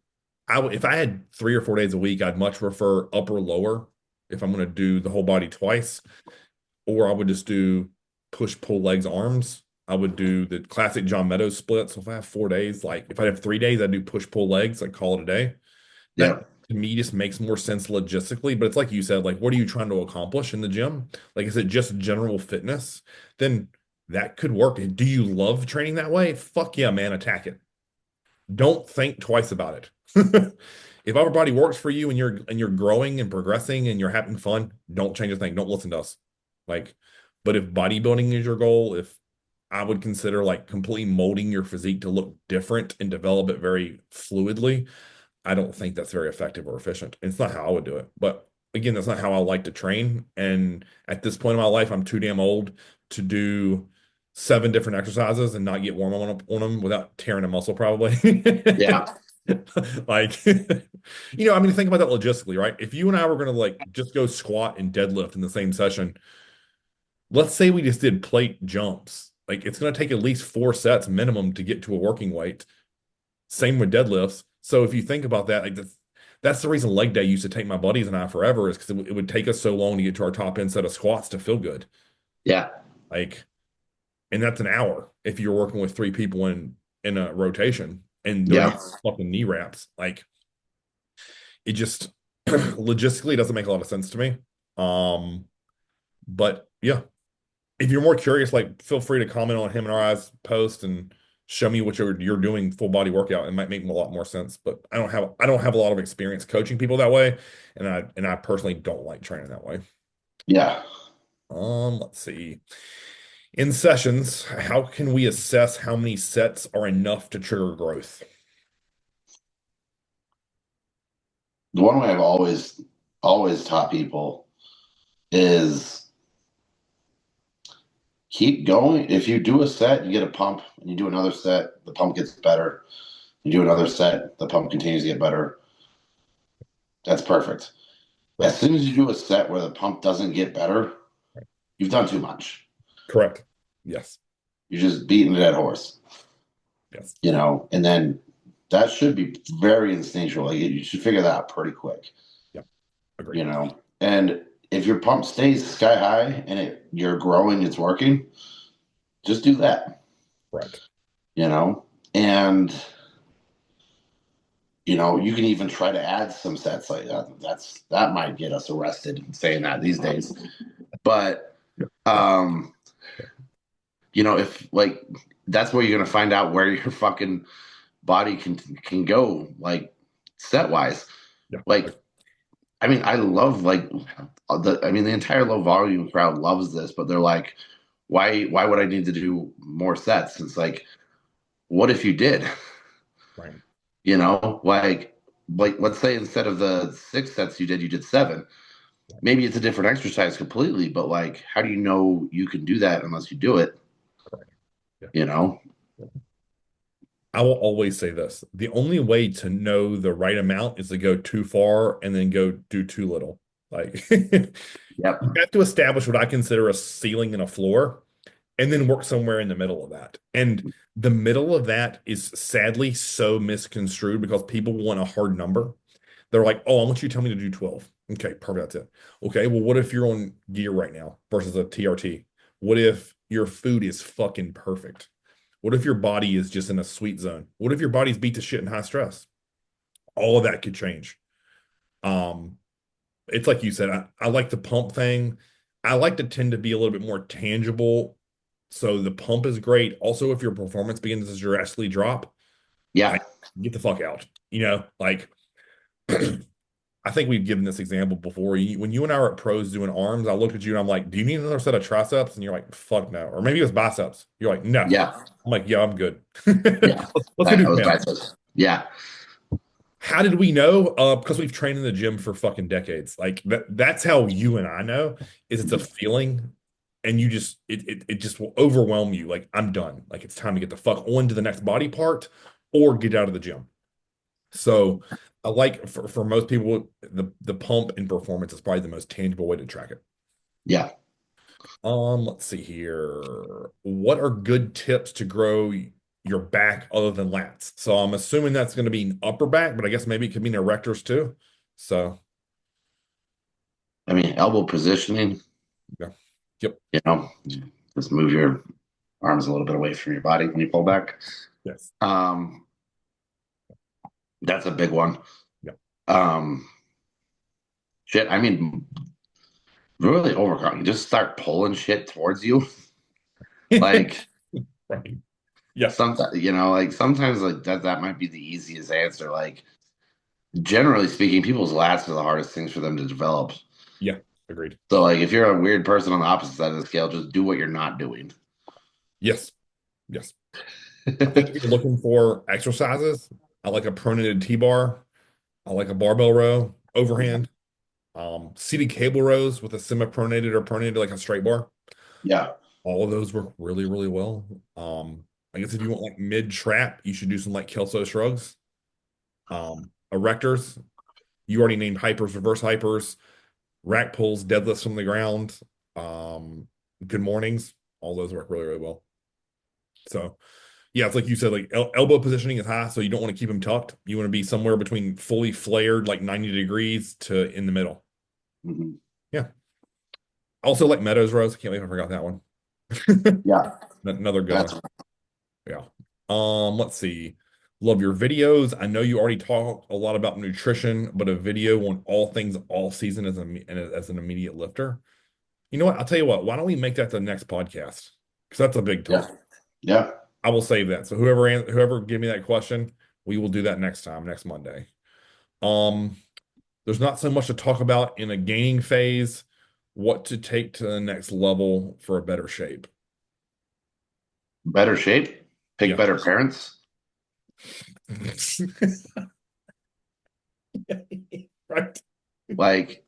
if I had 3 or 4 days a week, I'd much prefer upper lower if I'm going to do the whole body twice, or I would just do push, pull, legs, arms. I would do the classic John Meadows split. So if I have 4 days, like if I have 3 days, I do push, pull, legs, like call it a day. Yeah, That to me just makes more sense logistically. But it's like you said, like, what are you trying to accomplish in the gym? Like, is it just general fitness? Then that could work. Do you love training that way? Fuck yeah, man, attack it. Don't think twice about it. If upper body works for you and you're growing and progressing and you're having fun, don't change a thing. Don't listen to us. Like, but if bodybuilding is your goal, if I would consider like completely molding your physique to look different and develop it very fluidly, I don't think that's very effective or efficient. It's not how I would do it. But again, that's not how I like to train. And at this point in my life, I'm too damn old to do 7 different exercises and not get warm on them without tearing a muscle, probably. yeah, Like, I mean, think about that logistically, right? If you and I were going to like just go squat and deadlift in the same session, let's say we just did plate jumps. Like, it's going to take at least 4 sets minimum to get to a working weight. Same with deadlifts. So if you think about that, like that's the reason leg day used to take my buddies and I forever, is because it would take us so long to get to our top end set of squats to feel good. yeah, Like, and that's an hour if you're working with 3 people in a rotation and they're yeah, not fucking knee wraps. Like, it just logistically doesn't make a lot of sense to me. Um, but yeah, if you're more curious, like feel free to comment on him and our eyes post and show me what you're doing full body workout. It might make a lot more sense. But I don't have a lot of experience coaching people that way, and I personally don't like training that way. yeah. Let's see. In sessions, how can we assess how many sets are enough to trigger growth? The one way I've always taught people is keep going. If you do a set, you get a pump, and you do another set, the pump gets better. You do another set, the pump continues to get better. That's perfect. Right. As soon as you do a set where the pump doesn't get better, Right. you've done too much. Correct. Yes. You're just beating a dead horse, Yes. and then that should be very instinctual. Like you should figure that out pretty quick, Yeah. Agreed. And if your pump stays sky high and you're growing, it's working, just do that, Correct. you know, and you can even try to add some sets like that. That might get us arrested saying that these days. But if like that's where you're gonna find out where your fucking body can go, like set wise. Yeah. Like, I mean, I love like the entire low volume crowd loves this, but they're like, why would I need to do more sets? It's like, what if you did? Right. Like let's say instead of the 6 sets you did 7. Maybe it's a different exercise completely, but like, how do you know you can do that unless you do it? Correct. Yeah. You know? I will always say this. The only way to know the right amount is to go too far and then go do too little. Like you Yep. have to establish what I consider a ceiling and a floor and then work somewhere in the middle of that. And the middle of that is sadly so misconstrued because people want a hard number. They're like, oh, I want you to tell me to do 12. Okay, perfect. That's it. Okay, well, what if you're on gear right now versus a TRT? What if your food is fucking perfect? What if your body is just in a sweet zone? What if your body's beat to shit in high stress? All of that could change. Um, it's like you said, I like the pump thing. I like to tend to be a little bit more tangible. So the pump is great. Also, if your performance begins to drastically drop, I Yeah. get the fuck out. Like I think we've given this example before. When you and I were at pros doing arms, I looked at you and I'm like, "Do you need another set of triceps?" And you're like, "Fuck no." Or maybe it was biceps. You're like, "No." Yeah. I'm like, "Yeah, I'm good." Yeah. Let's go That do was 10. priceless. Yeah. How did we know? Because we've trained in the gym for fucking decades. Like that's how you and I know is it's a feeling and you just it just will overwhelm you. Like I'm done. Like it's time to get the fuck on to the next body part or get out of the gym. So I like for most people, the pump and performance is probably the most tangible way to track it. Yeah. Let's see here. What are good tips to grow your back other than lats? So I'm assuming that's going to be upper back, but I guess maybe it could mean erectors too. So I mean, elbow positioning, yeah. Yep. you know, just move your arms a little bit away from your body when you pull back. Yes. Um, that's a big one. Yep. Um, shit, I mean, really overcome. You just start pulling shit towards you. Like Right. Yeah. sometimes like that might be the easiest answer. Like generally speaking, people's lats are the hardest things for them to develop. Yeah. Agreed. So like if you're a weird person on the opposite side of the scale, just do what you're not doing. Yes. Yes. I think if you're looking for exercises, I like a pronated T-bar. I like a barbell row, overhand. Seated cable rows with a semi-pronated or pronated like a straight bar. Yeah. All of those work really, really well. I guess if you want like mid trap, you should do some like Kelso shrugs. Erectors, you already named hypers, reverse hypers, rack pulls, deadlifts from the ground. Um, Good mornings. All those work really, really well. So yeah, it's like you said, like elbow positioning is high, so you don't want to keep them tucked. You want to be somewhere between fully flared, like 90 degrees to in the middle. Mhm. Yeah. Also like Meadows rows. I can't believe I forgot that one. Yeah. Another good That's one. Yeah. Let's see. Love your videos. I know you already talk a lot about nutrition, but a video on all things all season as an immediate lifter. You know what? I'll tell you what. Why don't we make that the next podcast? Because that's a big yeah. talk. Yeah. I will save that. So whoever give me that question, we will do that next time, next Monday. Um, there's not so much to talk about in a gaining phase. What to take to the next level for a better shape. Better shape, pick Yeah. better parents. Right. Like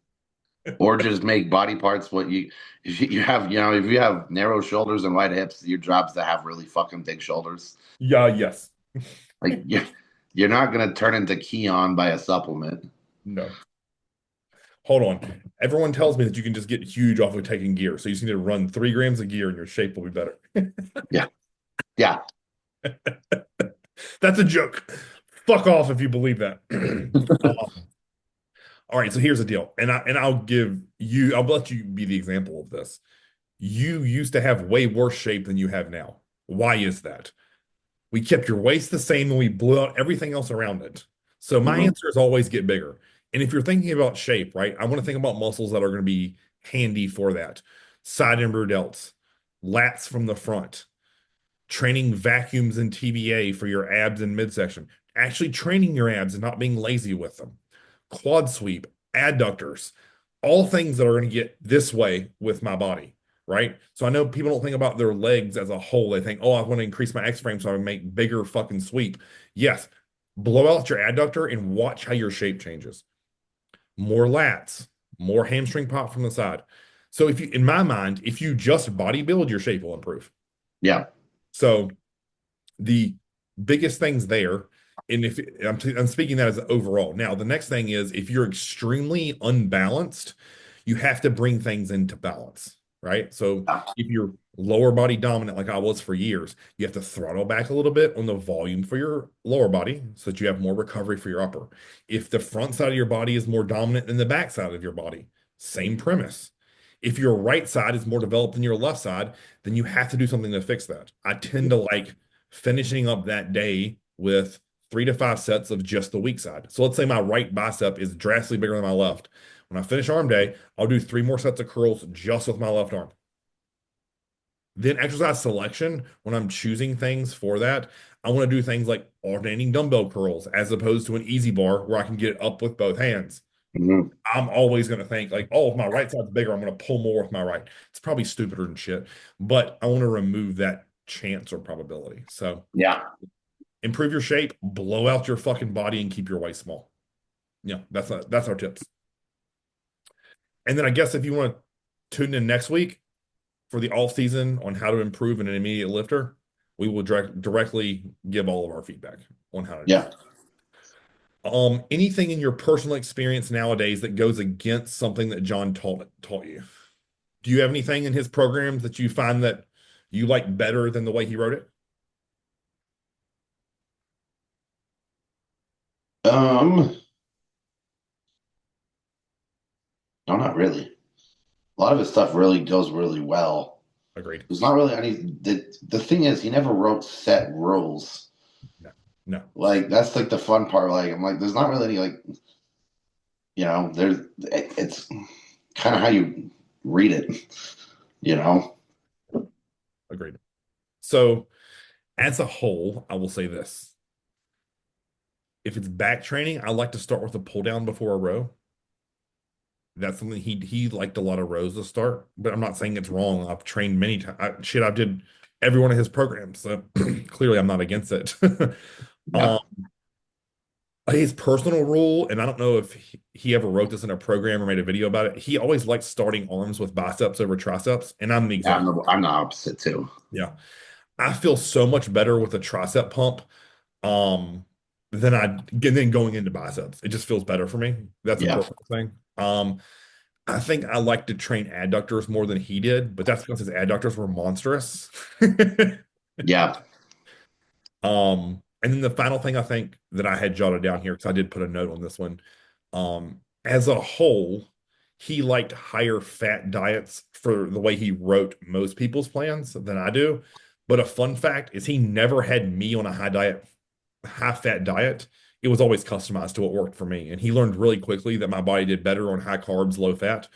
or just make body parts what you if you have, if you have narrow shoulders and wide hips, your job's to have really fucking big shoulders. Yeah, yes. Like you're not gonna turn into Keon by a supplement. No. Hold on. Everyone tells me that you can just get huge off of taking gear. So you just need to run 3 grams of gear and your shape will be better. Yeah. Yeah. That's a joke. Fuck off if you believe that. All right, so here's the deal. I'll let you be the example of this. You used to have way worse shape than you have now. Why is that? We kept your waist the same and we blew out everything else around it. So my Mhm. answer is always get bigger. And if you're thinking about shape, right, I want to think about muscles that are going to be handy for that. Side and rear delts, lats from the front, training vacuums and TBA for your abs and midsection, actually training your abs and not being lazy with them, quad sweep, adductors, all things that are going to get this way with my body, right? So I know people don't think about their legs as a whole. They think, oh, I want to increase my X frame so I can make bigger fucking sweep. Yes, blow out your adductor and watch how your shape changes. More lats, more hamstring pop from the side. So if you, in my mind, if you just bodybuild, your shape will improve. Yeah. So the biggest things there, and if I'm speaking that as overall. Now, the next thing is if you're extremely unbalanced, you have to bring things into balance, right? So if you're lower body dominant, like I was for years, you have to throttle back a little bit on the volume for your lower body so that you have more recovery for your upper. If the front side of your body is more dominant than the back side of your body, same premise. If your right side is more developed than your left side, then you have to do something to fix that. I tend to like finishing up that day with 3 to 5 sets of just the weak side. So let's say my right bicep is drastically bigger than my left. When I finish arm day, I'll do 3 more sets of curls just with my left arm. Then exercise selection, when I'm choosing things for that, I want to do things like alternating dumbbell curls as opposed to an easy bar where I can get it up with both hands. Mhm. I'm always going to think like, oh, if my right side's bigger, I'm going to pull more with my right. It's probably stupider than shit, but I want to remove that chance or probability. So Yeah. improve your shape, blow out your fucking body, and keep your waist small. Yeah, that's our tips. And then I guess if you want to tune in next week for the off season on how to improve an immediate lifter, we will directly give all of our feedback on how to do Yeah. that. Anything in your personal experience nowadays that goes against something that John taught you? Do you have anything in his programs that you find that you like better than the way he wrote it? Um, no, not really. A lot of his stuff really goes really well. Agreed. There's not really any. The thing is, he never wrote set rules. No, no, Like that's like the fun part. Like I'm like, there's not really any like, it's kind of how you read it. You know. agreed. So as a whole, I will say this. If it's back training, I like to start with a pull down before a row. That's something he liked a lot of rows to start, but I'm not saying it's wrong. I've trained many times. Shit, I did every one of his programs, so clearly I'm not against it. Yeah. Um, his personal rule, and I don't know if he ever wrote this in a program or made a video about it. He always likes starting arms with biceps over triceps, and I'm the Yeah. exact I'm the opposite too. yeah. I feel so much better with a tricep pump um than then going into biceps. It just feels better for me. That's a Yeah. personal thing. I think I like to train adductors more than he did, but that's because his adductors were monstrous. Yeah. And then the final thing I think that I had jotted down here, because I did put a note on this one. As a whole, he liked higher fat diets for the way he wrote most people's plans than I do. But a fun fact is he never had me on a high fat diet. It was always customized to what worked for me. And he learned really quickly that my body did better on high carbs, low fat.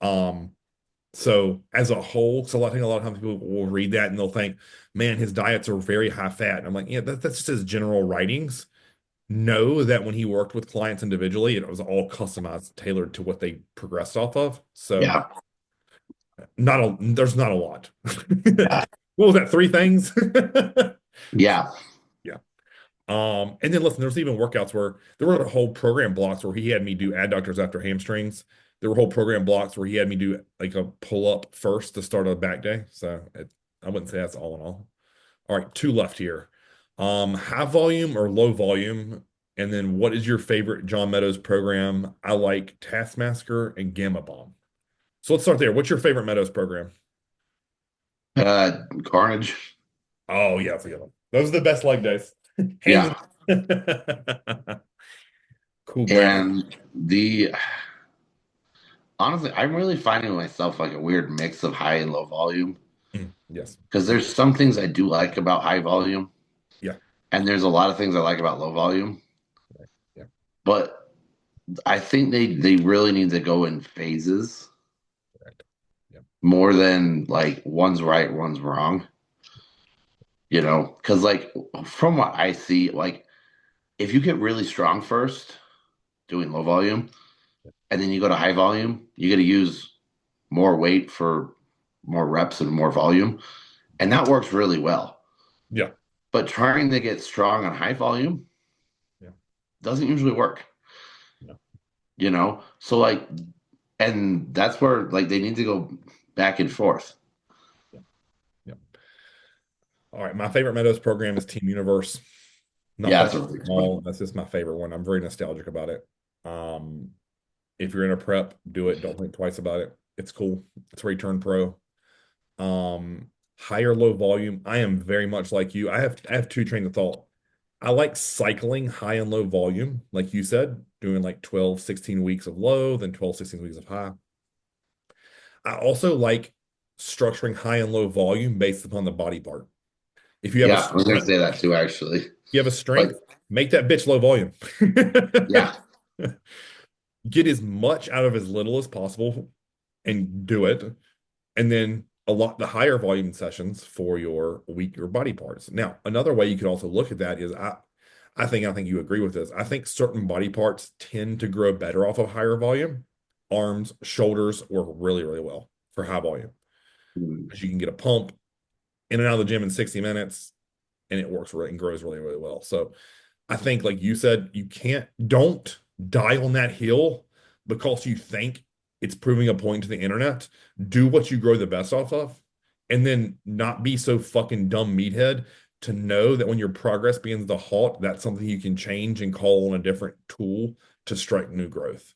Um, so as a whole, so I think a lot of times people will read that and they'll think, man, his diets are very high fat. And I'm like, yeah, that's just his general writings. Know that when he worked with clients individually, it was all customized, tailored to what they progressed off of. So Yeah. there's not a lot. Yeah. What was that? 3 things? Yeah. Yeah. And then listen, there's even workouts where there were whole program blocks where he had me do adductors after hamstrings. there were whole program blocks where he had me do like a pull up first to start a back day. So I wouldn't say that's all in all. All right, two left here. High volume or low volume? And then what is your favorite John Meadows program? I like Taskmaster and Gamma Bomb. So let's start there. What's your favorite Meadows program? Carnage. Oh yeah, forget them. Those are the best leg days. Hands. Yeah. Cool brand. And the honestly, I'm really finding myself like a weird mix of high and low volume Yes. because there's some things I do like about high volume, Yeah. and there's a lot of things I like about low volume. Yeah. But I think they really need to go in phases Correct. Yeah. more than like one's right, one's wrong. Because like from what I see, like if you get really strong first doing low volume, and then you go to high volume, you got to use more weight for more reps and more volume, and that works really well. Yeah. But trying to get strong on high volume Yeah. doesn't usually work, No. So like, and that's where like they need to go back and forth. Yeah. Yeah. All right. My favorite Meadows program is Team Universe. Not Yeah, that that's a really good one. small. That's just my favorite one. I'm very nostalgic about it. Um, if you're in a prep, do it. Don't think twice about it. It's cool. It's where you turn pro. High or low volume. I am very much like you. I have two trains of thought. I like cycling high and low volume, like you said, doing like 12, 16 weeks of low, then 12, 16 weeks of high. I also like structuring high and low volume based upon the body part. If you have a Yeah, I was gonna strength, say that too, actually. you have a Like, strength, make that bitch low volume. yeah, Get as much out of as little as possible and do it. And then a lot the higher volume sessions for your weaker body parts. Now, another way you could also look at that is I think you agree with this. I think certain body parts tend to grow better off of higher volume. Arms, shoulders work really, really well for high volume because you can get a pump in and out of the gym in 60 minutes and it works really and grows really, really well. So I think, like you said, don't die on that hill because you think it's proving a point to the internet. Do what you grow the best off of, and then not be so fucking dumb meathead to know that when your progress begins to halt, that's something you can change and call on a different tool to strike new growth.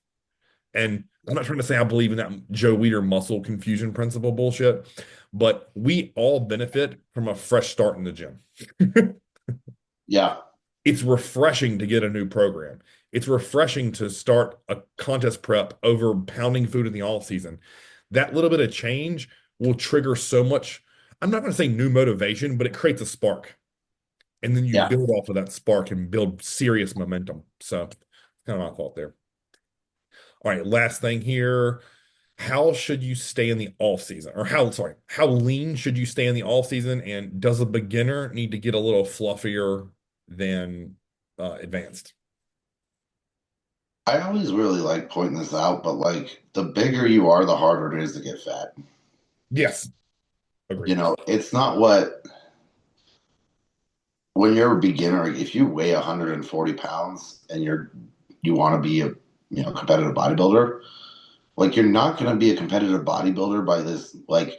And I'm not trying to say I believe in that Joe Weider muscle confusion principle bullshit, but we all benefit from a fresh start in the gym. yeah, It's refreshing to get a new program. It's refreshing to start a contest prep over pounding food in the off season. That little bit of change will trigger so much. I'm not going to say new motivation, but it creates a spark. And then you yeah. build off of that spark and build serious momentum. So, kind of my thought there. All right, last thing here. How should you stay in the off season? Or how lean should you stay in the off season? And does a beginner need to get a little fluffier than advanced? I always really like pointing this out, but like the bigger you are, the harder it is to get fat. Yes, agreed. It's not what when you're a beginner, if you weigh 140 pounds and you want to be a competitive bodybuilder, like you're not going to be a competitive bodybuilder by this like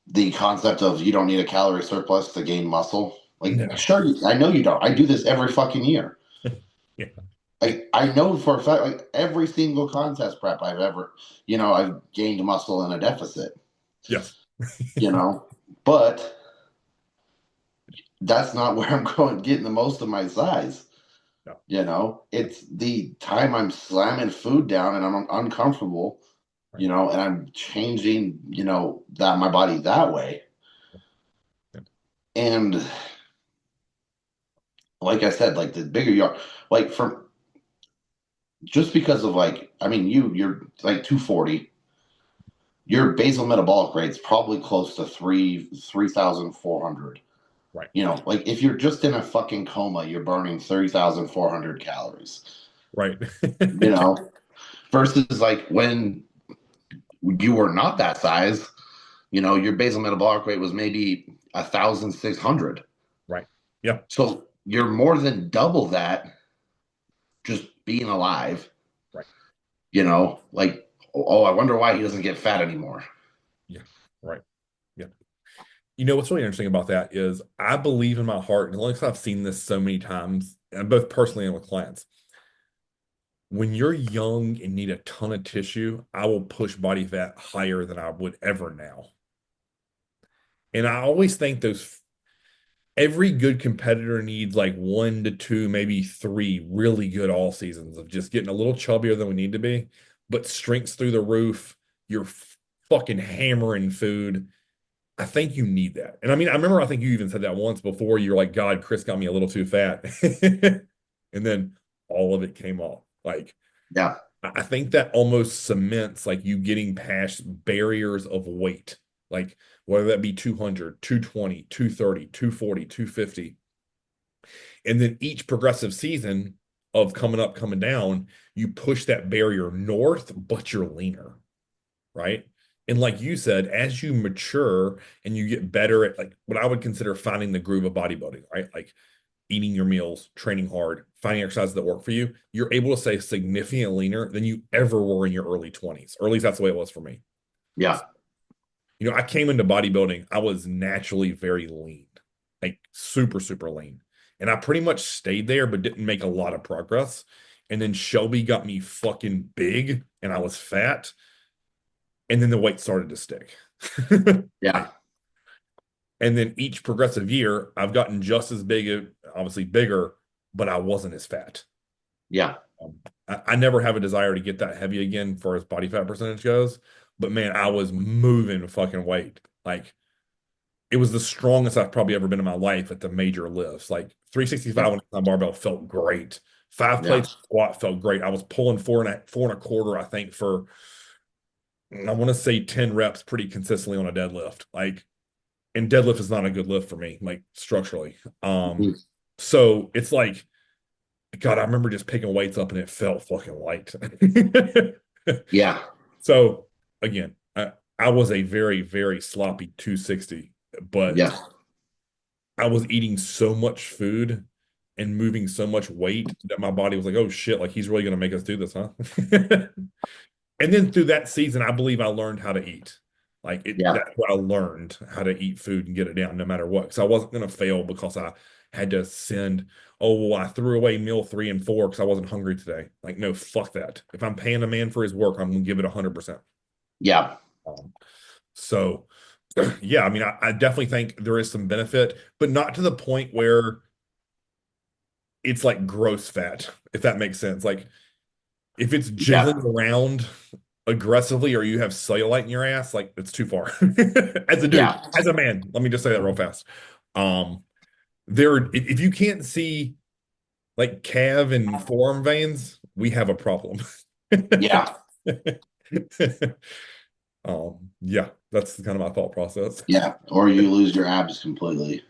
the concept of you don't need a calorie surplus to gain muscle. Like, No. sure, I know you don't. I do this every fucking year. Yeah. I know for a fact, like every single contest prep I've ever, I've gained muscle in a deficit, Yes. you know, but that's not where I'm going, getting the most of my size. No. It's the time I'm slamming food down and I'm uncomfortable, Right. and I'm changing, that my body that way. Yeah. And like I said, like the bigger you are, like from just because of like, I mean, you're like 240, your basal metabolic rate's probably close to 3,400. Right. Like if you're just in a fucking coma, you're burning 3,400 calories, Right. you know, versus like when you were not that size, your basal metabolic rate was maybe 1,600. Right. Yeah. So you're more than double that just being alive, Right. like Oh, I wonder why he doesn't get fat anymore. Yeah, right. Yeah. You know what's really interesting about that is I believe in my heart, and only because I've seen this so many times, and both personally and with clients, when you're young and need a ton of tissue, I will push body fat higher than I would ever now. And I always think those every good competitor needs like 1 to 2, maybe 3 really good all seasons of just getting a little chubbier than we need to be, but strength's through the roof. You're fucking hammering food. I think you need that. And I mean, I remember I think you even said that once before. You're like, God, Chris got me a little too fat. And then all of it came off. Like, Yeah, I think that almost cements like you getting past barriers of weight, like whether that be 200, 220, 230, 240, 250. And then each progressive season of coming up, coming down, you push that barrier north, but you're leaner, right? And like you said, as you mature and you get better at like what I would consider finding the groove of bodybuilding, right? Like eating your meals, training hard, finding exercises that work for you, you're able to stay significantly leaner than you ever were in your early 20s. Or at least that's the way it was for me. yeah, You know, I came into bodybuilding, I was naturally very lean, like super, super lean. And I pretty much stayed there, but didn't make a lot of progress. And then Shelby got me fucking big and I was fat. And then the weight started to stick. yeah, Like, and then each progressive year, I've gotten just as big, obviously bigger, but I wasn't as fat. yeah, I never have a desire to get that heavy again for as body fat percentage goes. But man, I was moving fucking weight. Like it was the strongest I've probably ever been in my life at the major lifts. Like 365 yeah, on a barbell felt great. Five yeah, plates squat felt great. I was pulling four and a quarter, I think, for I want to say 10 reps pretty consistently on a deadlift. Like, and deadlift is not a good lift for me, like structurally. mhm, So it's like, God, I remember just picking weights up and it felt fucking light. yeah, So again, I was a very, very sloppy 260, but yeah, I was eating so much food and moving so much weight that my body was like, oh shit, like he's really gonna make us do this, huh? And then through that season, I believe I learned how to eat. Like yeah, that's what I learned how to eat food and get it down no matter what. Because I wasn't gonna fail because I had to send, oh, well, I threw away meal 3 and 4 because I wasn't hungry today. Like, no, fuck that. If I'm paying a man for his work, I'm gonna give it 100%. yeah, Um, so yeah, I mean, I definitely think there is some benefit, but not to the point where it's like gross fat, if that makes sense. Like if it's yeah, jiggling around aggressively or you have cellulite in your ass, like it's too far. As a dude, yeah, as a man, let me just say that real fast. Um, if you can't see like calf and forearm veins, we have a problem. yeah, Yeah, that's kind of my thought process. yeah. Or you lose your abs completely.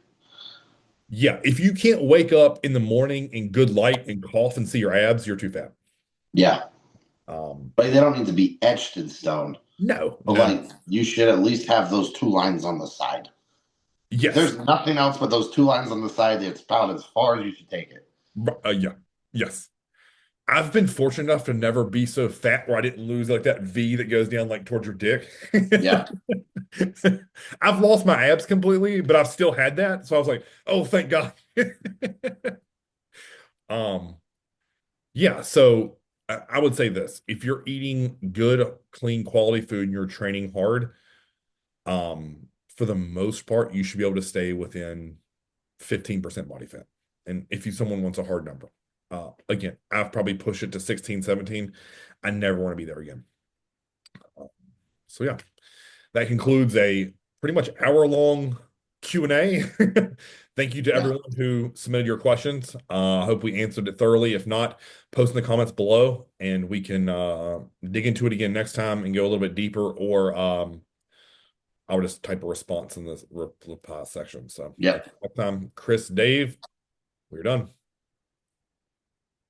Yeah, if you can't wake up in the morning in good light and cough and see your abs, you're too fat. Yeah. Um, But they don't need to be etched in stone. no, But no, like you should at least have those two lines on the side. If yes, there's nothing else but those two lines on the side, it's about as far as you should take it. yeah, yes. I've been fortunate enough to never be so fat where I didn't lose like that V that goes down like towards your dick. Yeah. I've lost my abs completely, but I've still had that. So I was like, oh, thank God. Um, yeah, so I would say this. If you're eating good, clean, quality food and you're training hard, for the most part, you should be able to stay within 15% body fat. And if you someone wants a hard number, again, I've probably pushed it to 16, 17. I never want to be there again. Uh, so yeah, that concludes a pretty much hour-long Q&A. Thank you to Yeah. everyone who submitted your questions. I hope we answered it thoroughly. If not, post in the comments below and we can dig into it again next time and go a little bit deeper, or I'll just type a response in the reply section. So Yeah. until next time, Chris, Dave, we're done.